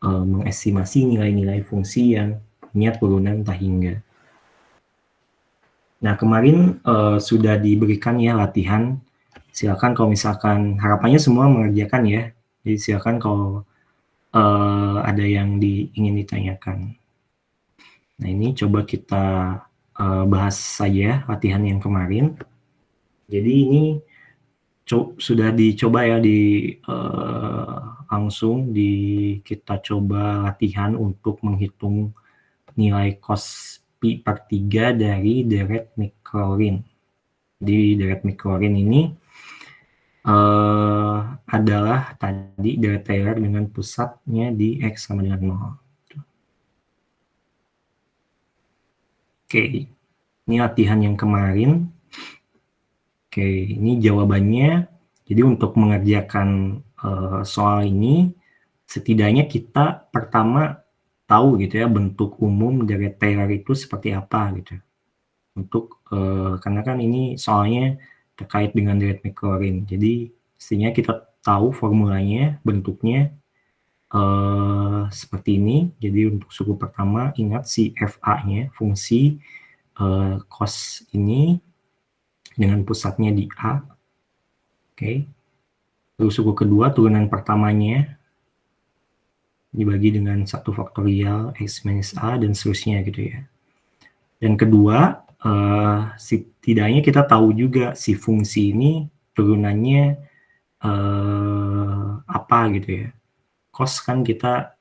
mengestimasi nilai-nilai fungsi yang punya turunan tak hingga. Nah, kemarin sudah diberikan ya latihan. Silakan kalau misalkan harapannya semua mengerjakan ya. Jadi silakan kalau ada yang ingin ditanyakan. Nah, ini coba kita bahas saja latihan yang kemarin. Jadi ini sudah dicoba ya langsung kita coba latihan untuk menghitung nilai cos pi per 3 dari deret mikrorin. Di deret mikrorin ini adalah tadi deret Taylor dengan pusatnya di X sama dengan 0. Oke, ini latihan yang kemarin. Oke, ini jawabannya. Jadi untuk mengerjakan soal ini, setidaknya kita pertama tahu gitu ya bentuk umum deret Taylor itu seperti apa gitu. Karena kan ini soalnya terkait dengan deret mikrorin. Jadi mestinya kita tahu formulanya, bentuknya seperti ini. Jadi untuk suku pertama ingat si FA-nya, fungsi cos ini dengan pusatnya di A. Oke. Lalu suku kedua turunan pertamanya dibagi dengan 1 faktorial X minus A dan seterusnya gitu ya. Dan kedua, setidaknya kita tahu juga si fungsi ini turunannya apa gitu ya. Cos kan kita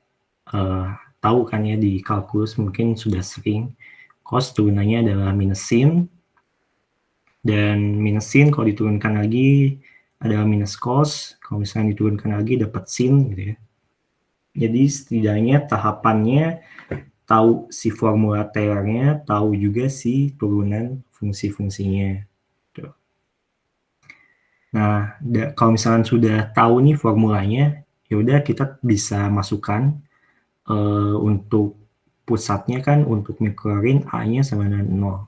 tahu kan ya di kalkulus mungkin sudah sering. Cos turunannya adalah minus sin. Dan minus sin kalau diturunkan lagi adalah minus cos. Kalau misalnya diturunkan lagi dapat sin gitu ya. Jadi setidaknya tahapannya tahu si formula Taylor-nya, tahu juga si turunan fungsi-fungsinya. Tuh. Nah, kalau misalnya sudah tahu nih formulanya, ya udah kita bisa masukkan untuk pusatnya kan untuk mikrorin A-nya sama dengan 0.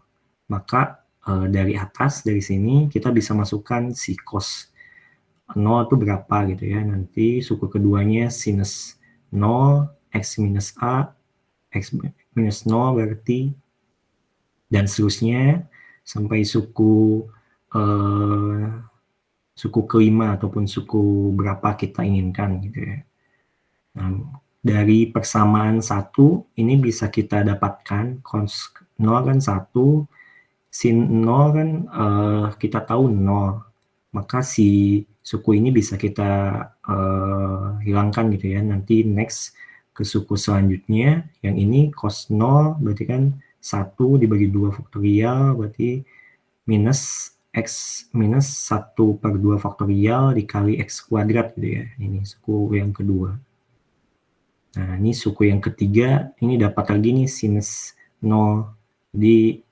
Maka dari atas, dari sini kita bisa masukkan si cos 0 itu berapa gitu ya. Nanti suku keduanya sinus 0, X minus A, X minus 0 berarti, dan seterusnya sampai suku kelima ataupun suku berapa kita inginkan gitu ya. Nah, dari persamaan 1 ini bisa kita dapatkan cos 0 kan 1, sin 0 kan kita tahu 0. Maka si suku ini bisa kita hilangkan gitu ya. Nanti next ke suku selanjutnya, yang ini cos 0 berarti kan 1 dibagi 2 faktorial berarti minus X minus 1 per 2 faktorial dikali X kuadrat gitu ya. Ini suku yang kedua. Nah, ini suku yang ketiga, ini dapat lagi nih sinus 0. Jadi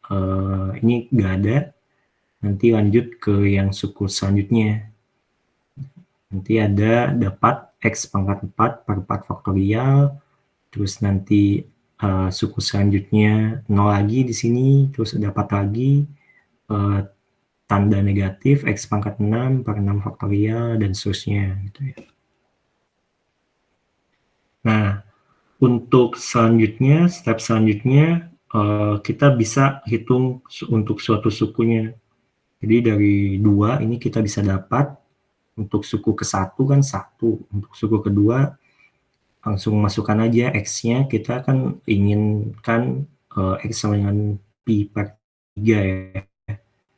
ini nggak ada. Nanti lanjut ke yang suku selanjutnya. Nanti ada dapat X pangkat 4 per 4 faktorial. Terus nanti suku selanjutnya 0 lagi di sini. Terus dapat lagi tanda negatif X pangkat 6 per 6 faktorial dan seterusnya. Gitu ya. Nah, untuk selanjutnya, step selanjutnya, kita bisa hitung untuk suatu sukunya. Jadi dari 2 ini kita bisa dapat untuk suku ke-1 kan 1. Untuk suku kedua langsung masukkan aja X-nya. Kita kan inginkan X sama dengan pi per 3 ya.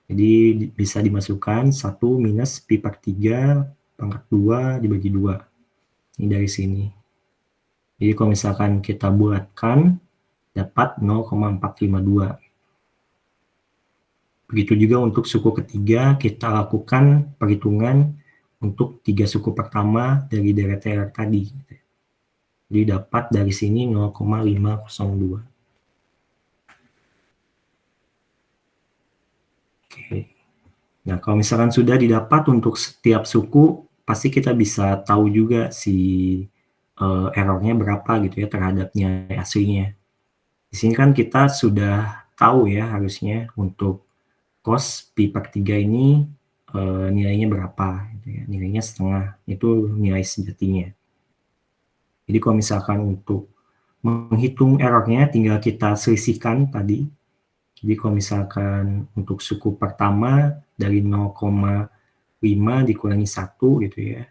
Jadi bisa dimasukkan 1 minus pi per 3 pangkat 2 dibagi 2. Ini dari sini. Jadi kalau misalkan kita buatkan dapat 0,452. Begitu juga untuk suku ketiga, kita lakukan perhitungan untuk 3 suku pertama dari deret Taylor tadi. Jadi dapat dari sini 0,502. Oke. Nah, kalau misalkan sudah didapat untuk setiap suku, pasti kita bisa tahu juga si errornya berapa gitu ya terhadap nilai aslinya. Di sini kan kita sudah tahu ya harusnya untuk cos pi per 3 ini nilainya berapa gitu ya. Nilainya setengah, itu nilai sejatinya. Jadi kalau misalkan untuk menghitung errornya tinggal kita selisihkan tadi. Jadi kalau misalkan untuk suku pertama dari 0,5 dikurangi 1 gitu ya.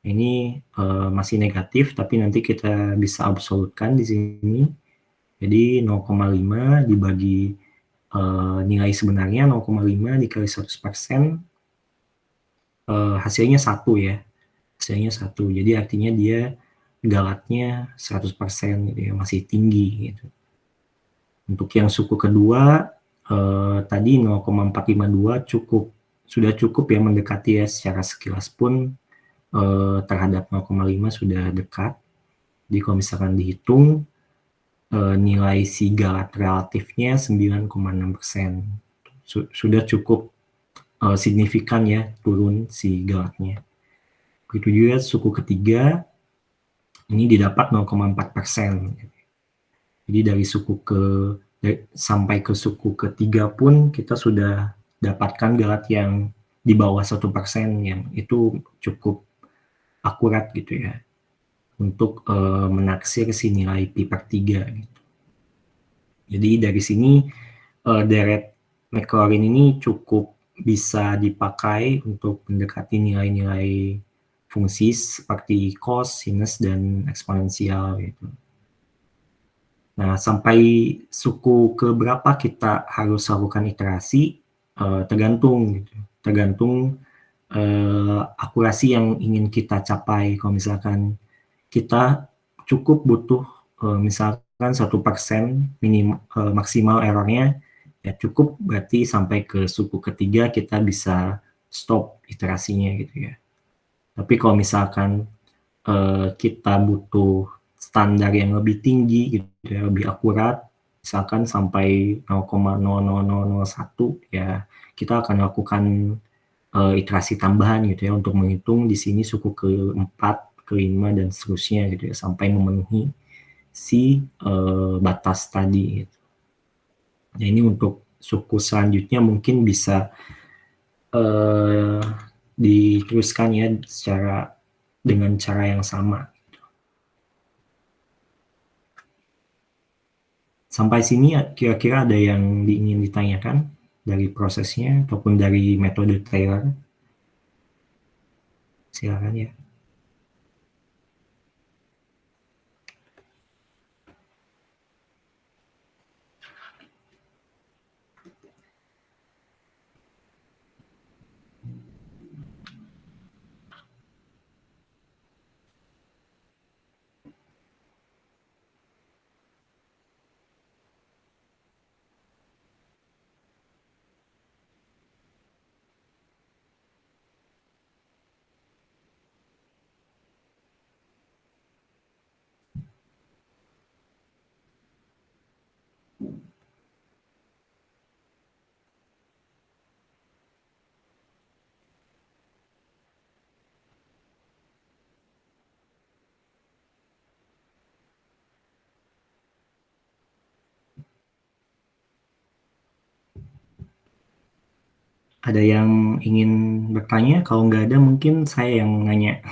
Ini masih negatif tapi nanti kita bisa absolutkan di sini. Jadi 0,5 dibagi nilai sebenarnya 0,5 dikali 100%, hasilnya 1 ya. Hasilnya 1. Jadi artinya dia galatnya 100% gitu ya, masih tinggi gitu. Untuk yang suku kedua tadi 0,452 sudah cukup ya mendekati ya, secara sekilas pun terhadap 0,5 sudah dekat. Jadi kalau misalkan dihitung nilai si galat relatifnya 9,6%. Sudah cukup signifikan ya turun si galatnya. Begitu juga suku ketiga ini didapat 0,4%. Jadi dari sampai ke suku ketiga pun kita sudah dapatkan galat yang di bawah 1% yang itu cukup akurat gitu ya untuk menaksir si nilai pi per 3 gitu. Jadi dari sini deret Maclaurin ini cukup bisa dipakai untuk mendekati nilai-nilai fungsi seperti cos, sinus, dan eksponensial gitu. Nah, sampai suku ke berapa kita harus lakukan iterasi tergantung gitu. Tergantung akurasi yang ingin kita capai. Kalau misalkan kita cukup butuh misalkan 1% maksimal errornya, ya cukup berarti sampai ke suku ketiga kita bisa stop iterasinya gitu ya. Tapi kalau misalkan kita butuh standar yang lebih tinggi gitu ya, lebih akurat, misalkan sampai 0,00001 ya, kita akan lakukan iterasi tambahan gitu ya untuk menghitung di sini suku keempat, kelima, dan seterusnya gitu ya sampai memenuhi si batas tadi gitu. Nah, ini untuk suku selanjutnya mungkin bisa diteruskan ya dengan cara yang sama. Sampai sini kira-kira ada yang ingin ditanyakan dari prosesnya ataupun dari metode Taylor? Silakan ya. Ada yang ingin bertanya? Kalau nggak ada, mungkin saya yang nanya.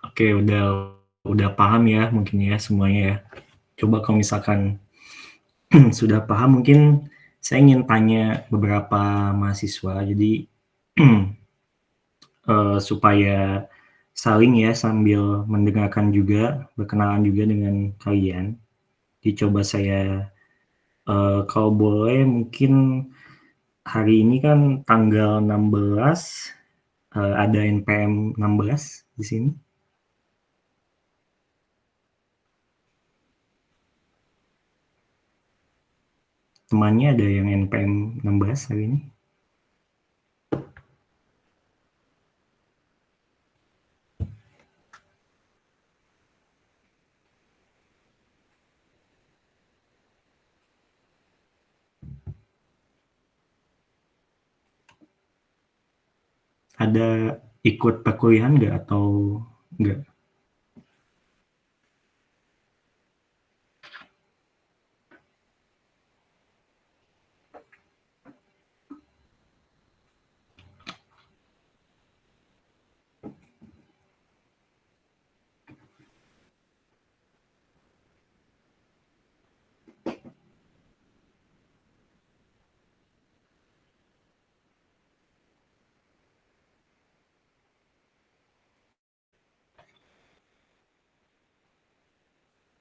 Oke, udah paham ya mungkin ya semuanya ya. Coba kalau misalkan sudah paham, mungkin saya ingin tanya beberapa mahasiswa. Jadi supaya saling ya sambil mendengarkan juga, berkenalan juga dengan kalian. Dicoba saya, kalau boleh mungkin hari ini kan tanggal 16, ada NPM 16 di sini. Temannya ada yang NPM 16 hari ini? Ada ikut perkuliahan nggak atau nggak?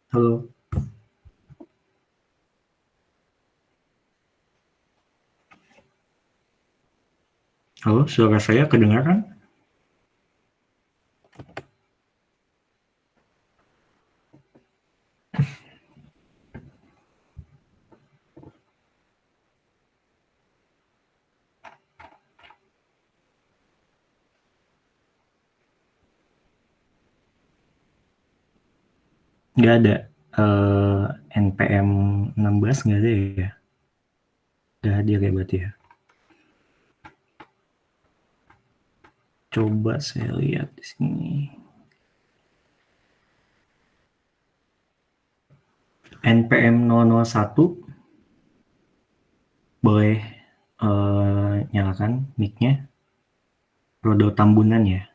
Halo? Halo, suara saya kedengaran? Nggak ada. NPM 16 nggak ada ya? Nggak hadir ya berarti ya? Coba saya lihat di sini. NPM 001 boleh nyalakan mic-nya. Rodo Tambunan ya.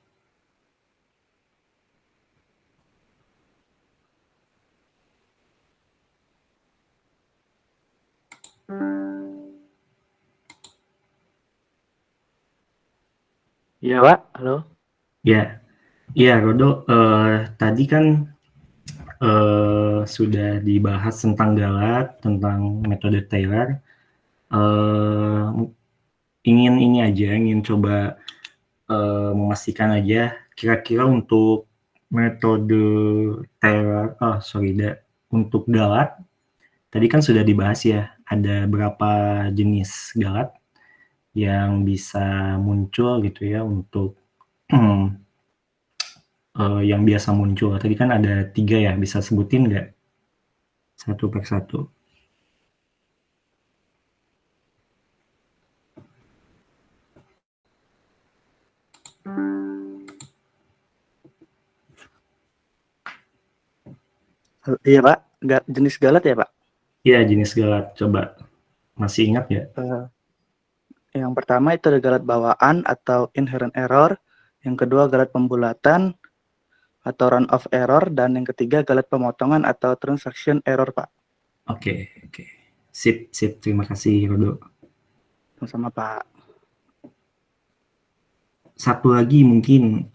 Iya, Pak. Halo. Ya, ya Rodo, tadi kan sudah dibahas tentang galat, tentang metode Taylor. Ingin coba memastikan aja kira-kira untuk metode Taylor, untuk galat, tadi kan sudah dibahas ya, ada berapa jenis galat yang bisa muncul gitu ya untuk yang biasa muncul. Tadi kan ada 3 ya, bisa sebutin nggak? Satu per satu. Iya, Pak. Jenis galat ya, Pak? Iya, jenis galat. Coba masih ingat nggak? Yang pertama itu ada galat bawaan atau inherent error. Yang kedua galat pembulatan atau run off error. Dan yang ketiga galat pemotongan atau transaction error, Pak. Oke. Sip. Terima kasih, Rodo. Sama-sama, Pak. Satu lagi mungkin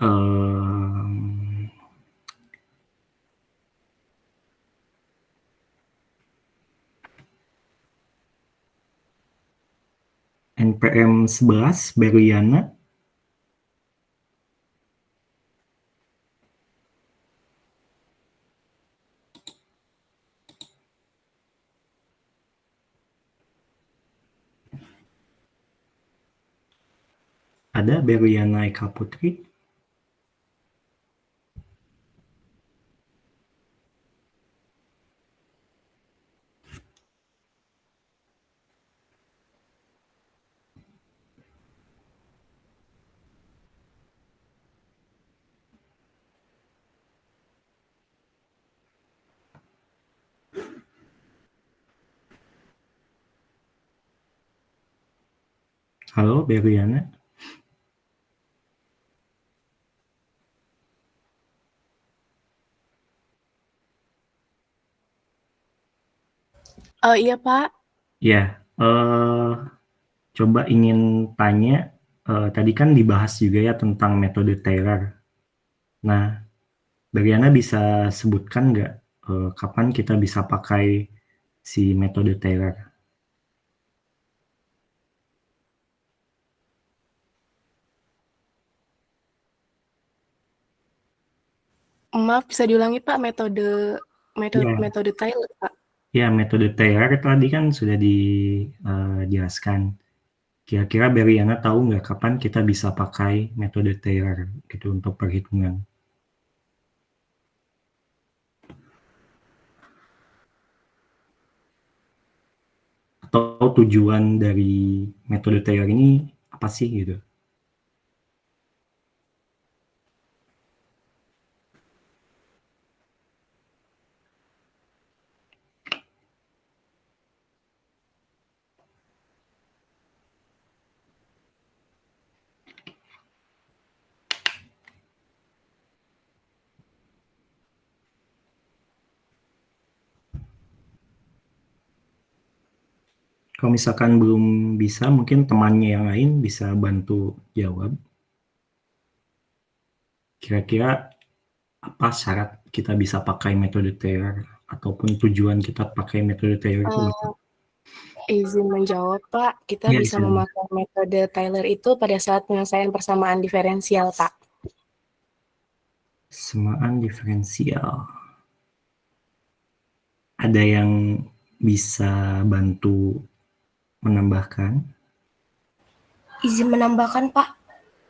NPM 11 Berliana. Ada Berliana Eka Putri. Halo, Berliana. Iya, Pak. Ya, coba ingin tanya, tadi kan dibahas juga ya tentang metode Taylor. Nah, Berliana bisa sebutkan nggak kapan kita bisa pakai si metode Taylor. Maaf, bisa diulangi Pak metode Ya. metode Taylor Pak. Ya, metode Taylor tadi kan sudah dijelaskan. Kira-kira Beriana tahu nggak kapan kita bisa pakai metode Taylor gitu untuk perhitungan? Atau tujuan dari metode Taylor ini apa sih gitu? Kalau misalkan belum bisa, mungkin temannya yang lain bisa bantu jawab. Kira-kira apa syarat kita bisa pakai metode Taylor ataupun tujuan kita pakai metode Taylor itu? Izin menjawab Pak, kita Ya, bisa silakan. memakai metode Taylor itu pada saat penyelesaian persamaan diferensial Pak. Persamaan diferensial. Ada yang bisa bantu menambahkan? Izin menambahkan Pak,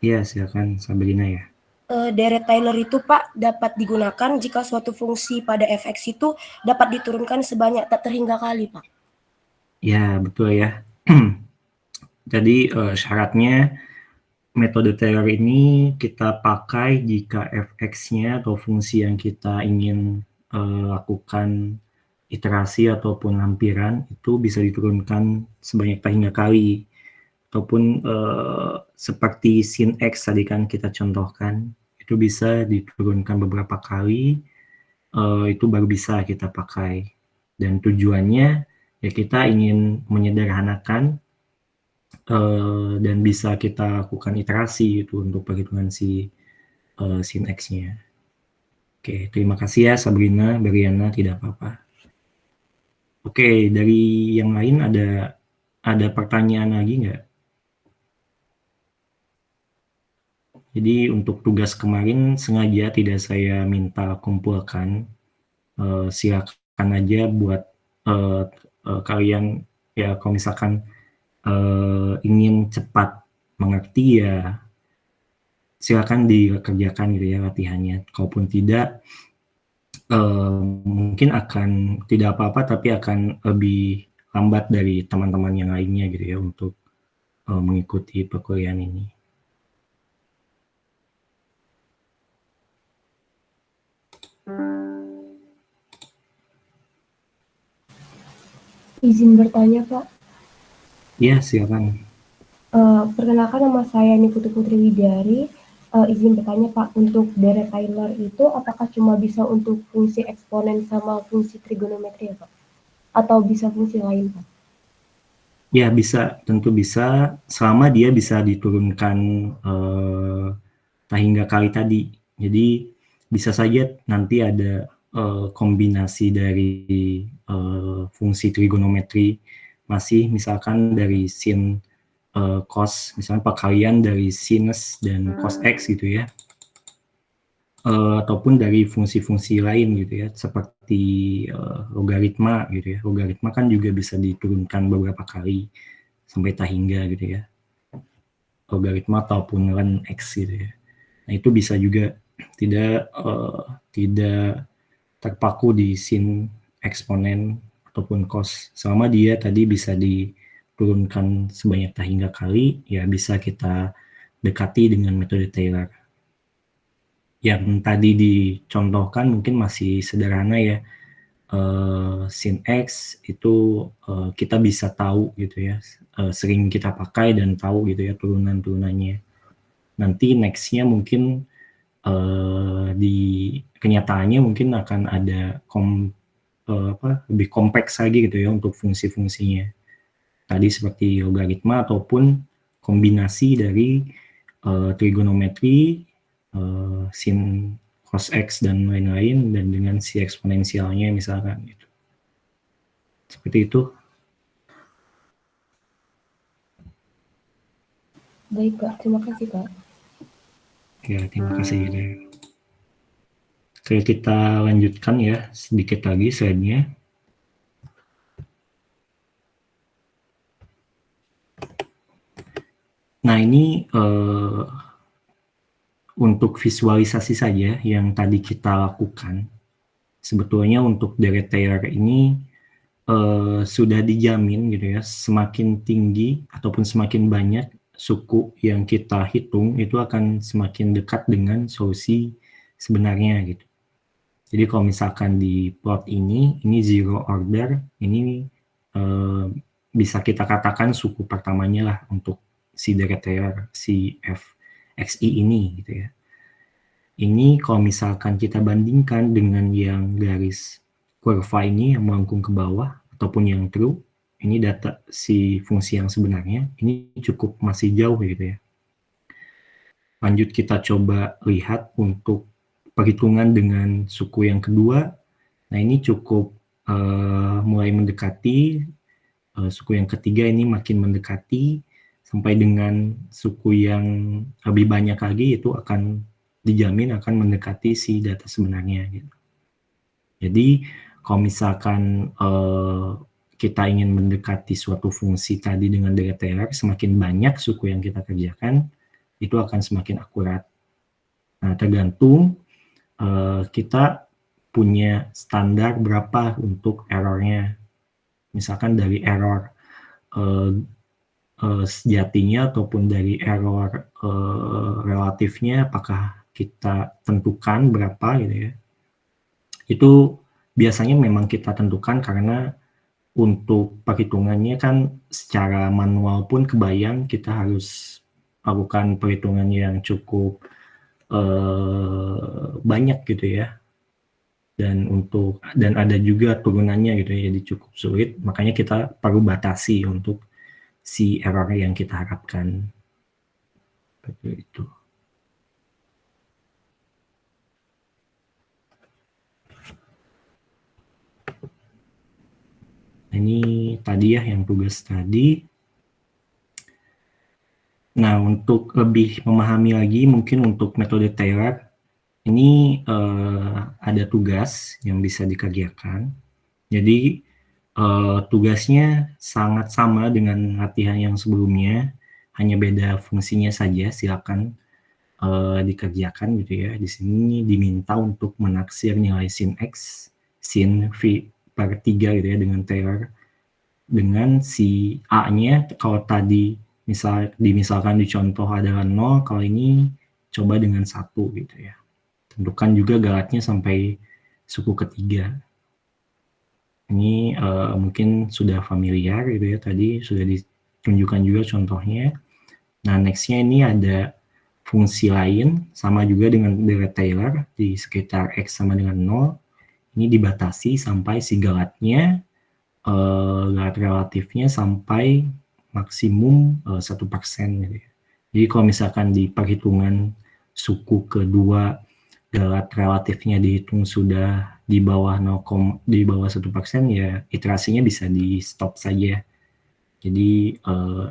Ya, silakan Sabrina ya. deret Taylor itu Pak dapat digunakan jika suatu fungsi pada fx itu dapat diturunkan sebanyak tak terhingga kali Pak. Ya, betul ya. Jadi syaratnya metode Taylor ini kita pakai jika fx-nya atau fungsi yang kita ingin lakukan iterasi ataupun lampiran itu bisa diturunkan sebanyak tak hingga kali. Ataupun seperti sin x tadi kan kita contohkan, itu bisa diturunkan beberapa kali, itu baru bisa kita pakai. Dan tujuannya ya kita ingin menyederhanakan dan bisa kita lakukan iterasi itu untuk perhitungan si sin x-nya. Oke, terima kasih ya Sabrina, Beriana, tidak apa-apa. Oke, dari yang lain ada pertanyaan lagi nggak? Jadi untuk tugas kemarin sengaja tidak saya minta kumpulkan, silakan aja buat kalian ya kalau misalkan ingin cepat mengerti ya silakan dikerjakan gitu ya latihannya. Kalaupun tidak mungkin akan tidak apa-apa tapi akan lebih lambat dari teman-teman yang lainnya gitu ya untuk mengikuti perkuliahan ini. Izin bertanya, Pak. Ya, silakan. Perkenalkan nama saya Niputu Putri Widiari. Izin bertanya, Pak, untuk deret Taylor itu apakah cuma bisa untuk fungsi eksponen sama fungsi trigonometri ya, Pak? Atau bisa fungsi lain, Pak? Ya, bisa. Tentu bisa selama dia bisa diturunkan tak hingga kali tadi. Jadi bisa saja nanti ada kombinasi dari fungsi trigonometri masih misalkan dari sin cos, misalnya perkalian dari sinus dan cos x gitu ya, ataupun dari fungsi-fungsi lain gitu ya, seperti logaritma gitu ya. Logaritma kan juga bisa diturunkan beberapa kali sampai tak hingga gitu ya. Logaritma ataupun ln x gitu ya. Nah itu bisa juga tidak terpaku di sin eksponen ataupun cos. Selama dia tadi bisa diturunkan sebanyak tak hingga kali, ya bisa kita dekati dengan metode Taylor. Yang tadi dicontohkan mungkin masih sederhana ya. Sin x itu kita bisa tahu gitu ya, sering kita pakai dan tahu gitu ya turunan-turunannya. Nanti nextnya mungkin di kenyataannya mungkin akan ada lebih kompleks lagi gitu ya untuk fungsi-fungsinya. Tadi seperti logaritma ataupun kombinasi dari trigonometri, sin cos X dan lain-lain, dan dengan si eksponensialnya misalkan gitu. Seperti itu. Baik Kak, terima kasih Kak. Ya, terima kasih. Oke, kita lanjutkan ya sedikit lagi slide-nya. Nah, ini untuk visualisasi saja yang tadi kita lakukan. Sebetulnya untuk Deret Taylor ini sudah dijamin gitu ya, semakin tinggi ataupun semakin banyak suku yang kita hitung itu akan semakin dekat dengan solusi sebenarnya gitu. Jadi kalau misalkan di plot ini zero order, ini bisa kita katakan suku pertamanya lah untuk si Deret Taylor, si FXI ini gitu ya. Ini kalau misalkan kita bandingkan dengan yang garis kurva ini yang melengkung ke bawah ataupun yang true, ini data si fungsi yang sebenarnya, ini cukup masih jauh gitu ya. Lanjut kita coba lihat untuk perhitungan dengan suku yang kedua. Nah ini cukup mulai mendekati, suku yang ketiga ini makin mendekati, sampai dengan suku yang lebih banyak lagi itu akan dijamin akan mendekati si data sebenarnya gitu. Jadi kalau misalkan kita ingin mendekati suatu fungsi tadi dengan Deret Taylor, semakin banyak suku yang kita kerjakan, itu akan semakin akurat. Nah, tergantung kita punya standar berapa untuk errornya. Misalkan dari error sejatinya ataupun dari error relatifnya, apakah kita tentukan berapa gitu ya. Itu biasanya memang kita tentukan karena untuk perhitungannya kan secara manual pun kebayang kita harus lakukan perhitungan yang cukup banyak gitu ya. Dan ada juga turunannya gitu ya, jadi cukup sulit. Makanya kita perlu batasi untuk si error yang kita harapkan. Seperti itu. Ini tadi ya yang tugas tadi. Nah, untuk lebih memahami lagi mungkin untuk metode Taylor, ini ada tugas yang bisa dikerjakan. Jadi tugasnya sangat sama dengan latihan yang sebelumnya, hanya beda fungsinya saja. Silakan dikerjakan gitu ya. Di sini diminta untuk menaksir nilai sin X, sin V per 3 gitu ya dengan Taylor. Dengan si A-nya, kalau tadi misalkan di contoh adalah 0, kalau ini coba dengan 1 gitu ya. Tentukan juga galatnya sampai suku ketiga. Ini mungkin sudah familiar gitu ya, tadi sudah ditunjukkan juga contohnya. Nah, next-nya ini ada fungsi lain, sama juga dengan Deret Taylor, di sekitar X sama dengan 0. Ini dibatasi sampai si galatnya, galat relatifnya sampai maksimum 1% gitu ya. Jadi kalau misalkan di perhitungan suku kedua galat relatifnya dihitung sudah di bawah 1%, ya iterasinya bisa di stop saja. Jadi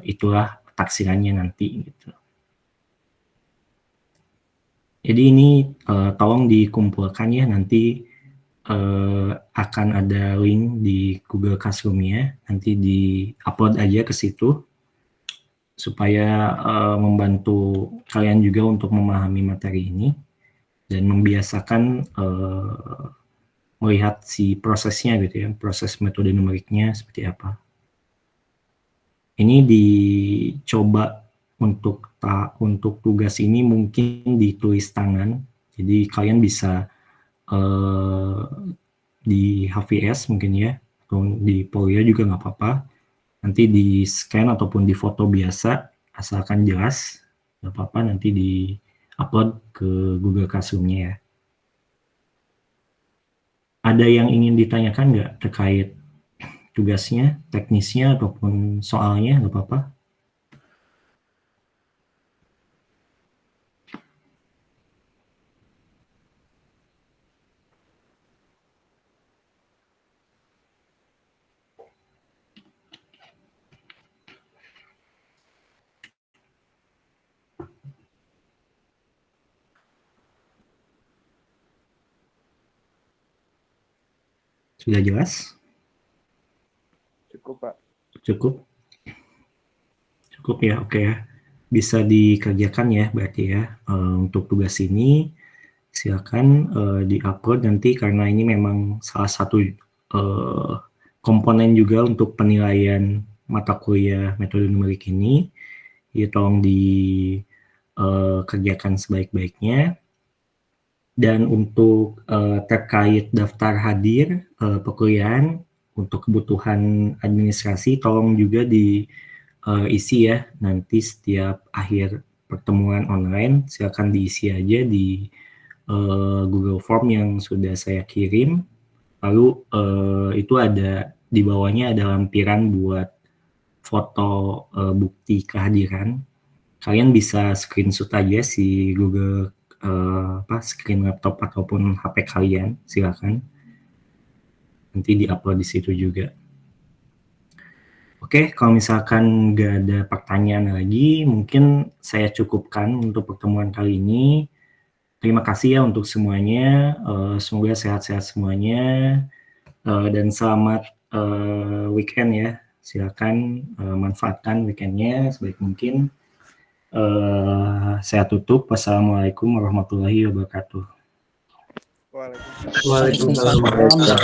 itulah taksirannya nanti gitu. Jadi ini tolong dikumpulkan ya, nanti akan ada link di Google Classroom-nya, nanti di-upload aja ke situ supaya membantu kalian juga untuk memahami materi ini dan membiasakan melihat si prosesnya gitu ya, proses metode numeriknya seperti apa. Ini dicoba untuk tugas ini mungkin ditulis tangan, jadi kalian bisa di HVS mungkin ya, atau di Polio juga nggak apa-apa. Nanti di scan ataupun di foto biasa, asalkan jelas, nggak apa-apa, nanti di-upload ke Google Classroom-nya ya. Ada yang ingin ditanyakan nggak terkait tugasnya, teknisnya, ataupun soalnya, nggak apa-apa? Sudah jelas? Cukup, Pak. Cukup? Cukup ya, oke ya. Bisa dikerjakan ya berarti ya. Untuk tugas ini silakan di-upload nanti karena ini memang salah satu komponen juga untuk penilaian mata kuliah metode numerik ini. Jadi tolong dikerjakan sebaik-baiknya. Dan untuk terkait daftar hadir perkuliahan untuk kebutuhan administrasi tolong juga diisi ya nanti setiap akhir pertemuan online silakan diisi aja di Google Form yang sudah saya kirim. Lalu itu ada di bawahnya ada lampiran buat foto bukti kehadiran. Kalian bisa screenshot aja si Google screen laptop ataupun HP kalian, silakan. Nanti diupload di situ juga. Oke, kalau misalkan nggak ada pertanyaan lagi, mungkin saya cukupkan untuk pertemuan kali ini. Terima kasih ya untuk semuanya. Semoga sehat-sehat semuanya. Dan selamat weekend ya. Silakan manfaatkan weekendnya sebaik mungkin. Saya tutup. Wassalamualaikum warahmatullahi wabarakatuh. Waalaikumsalam. Waalaikumsalam.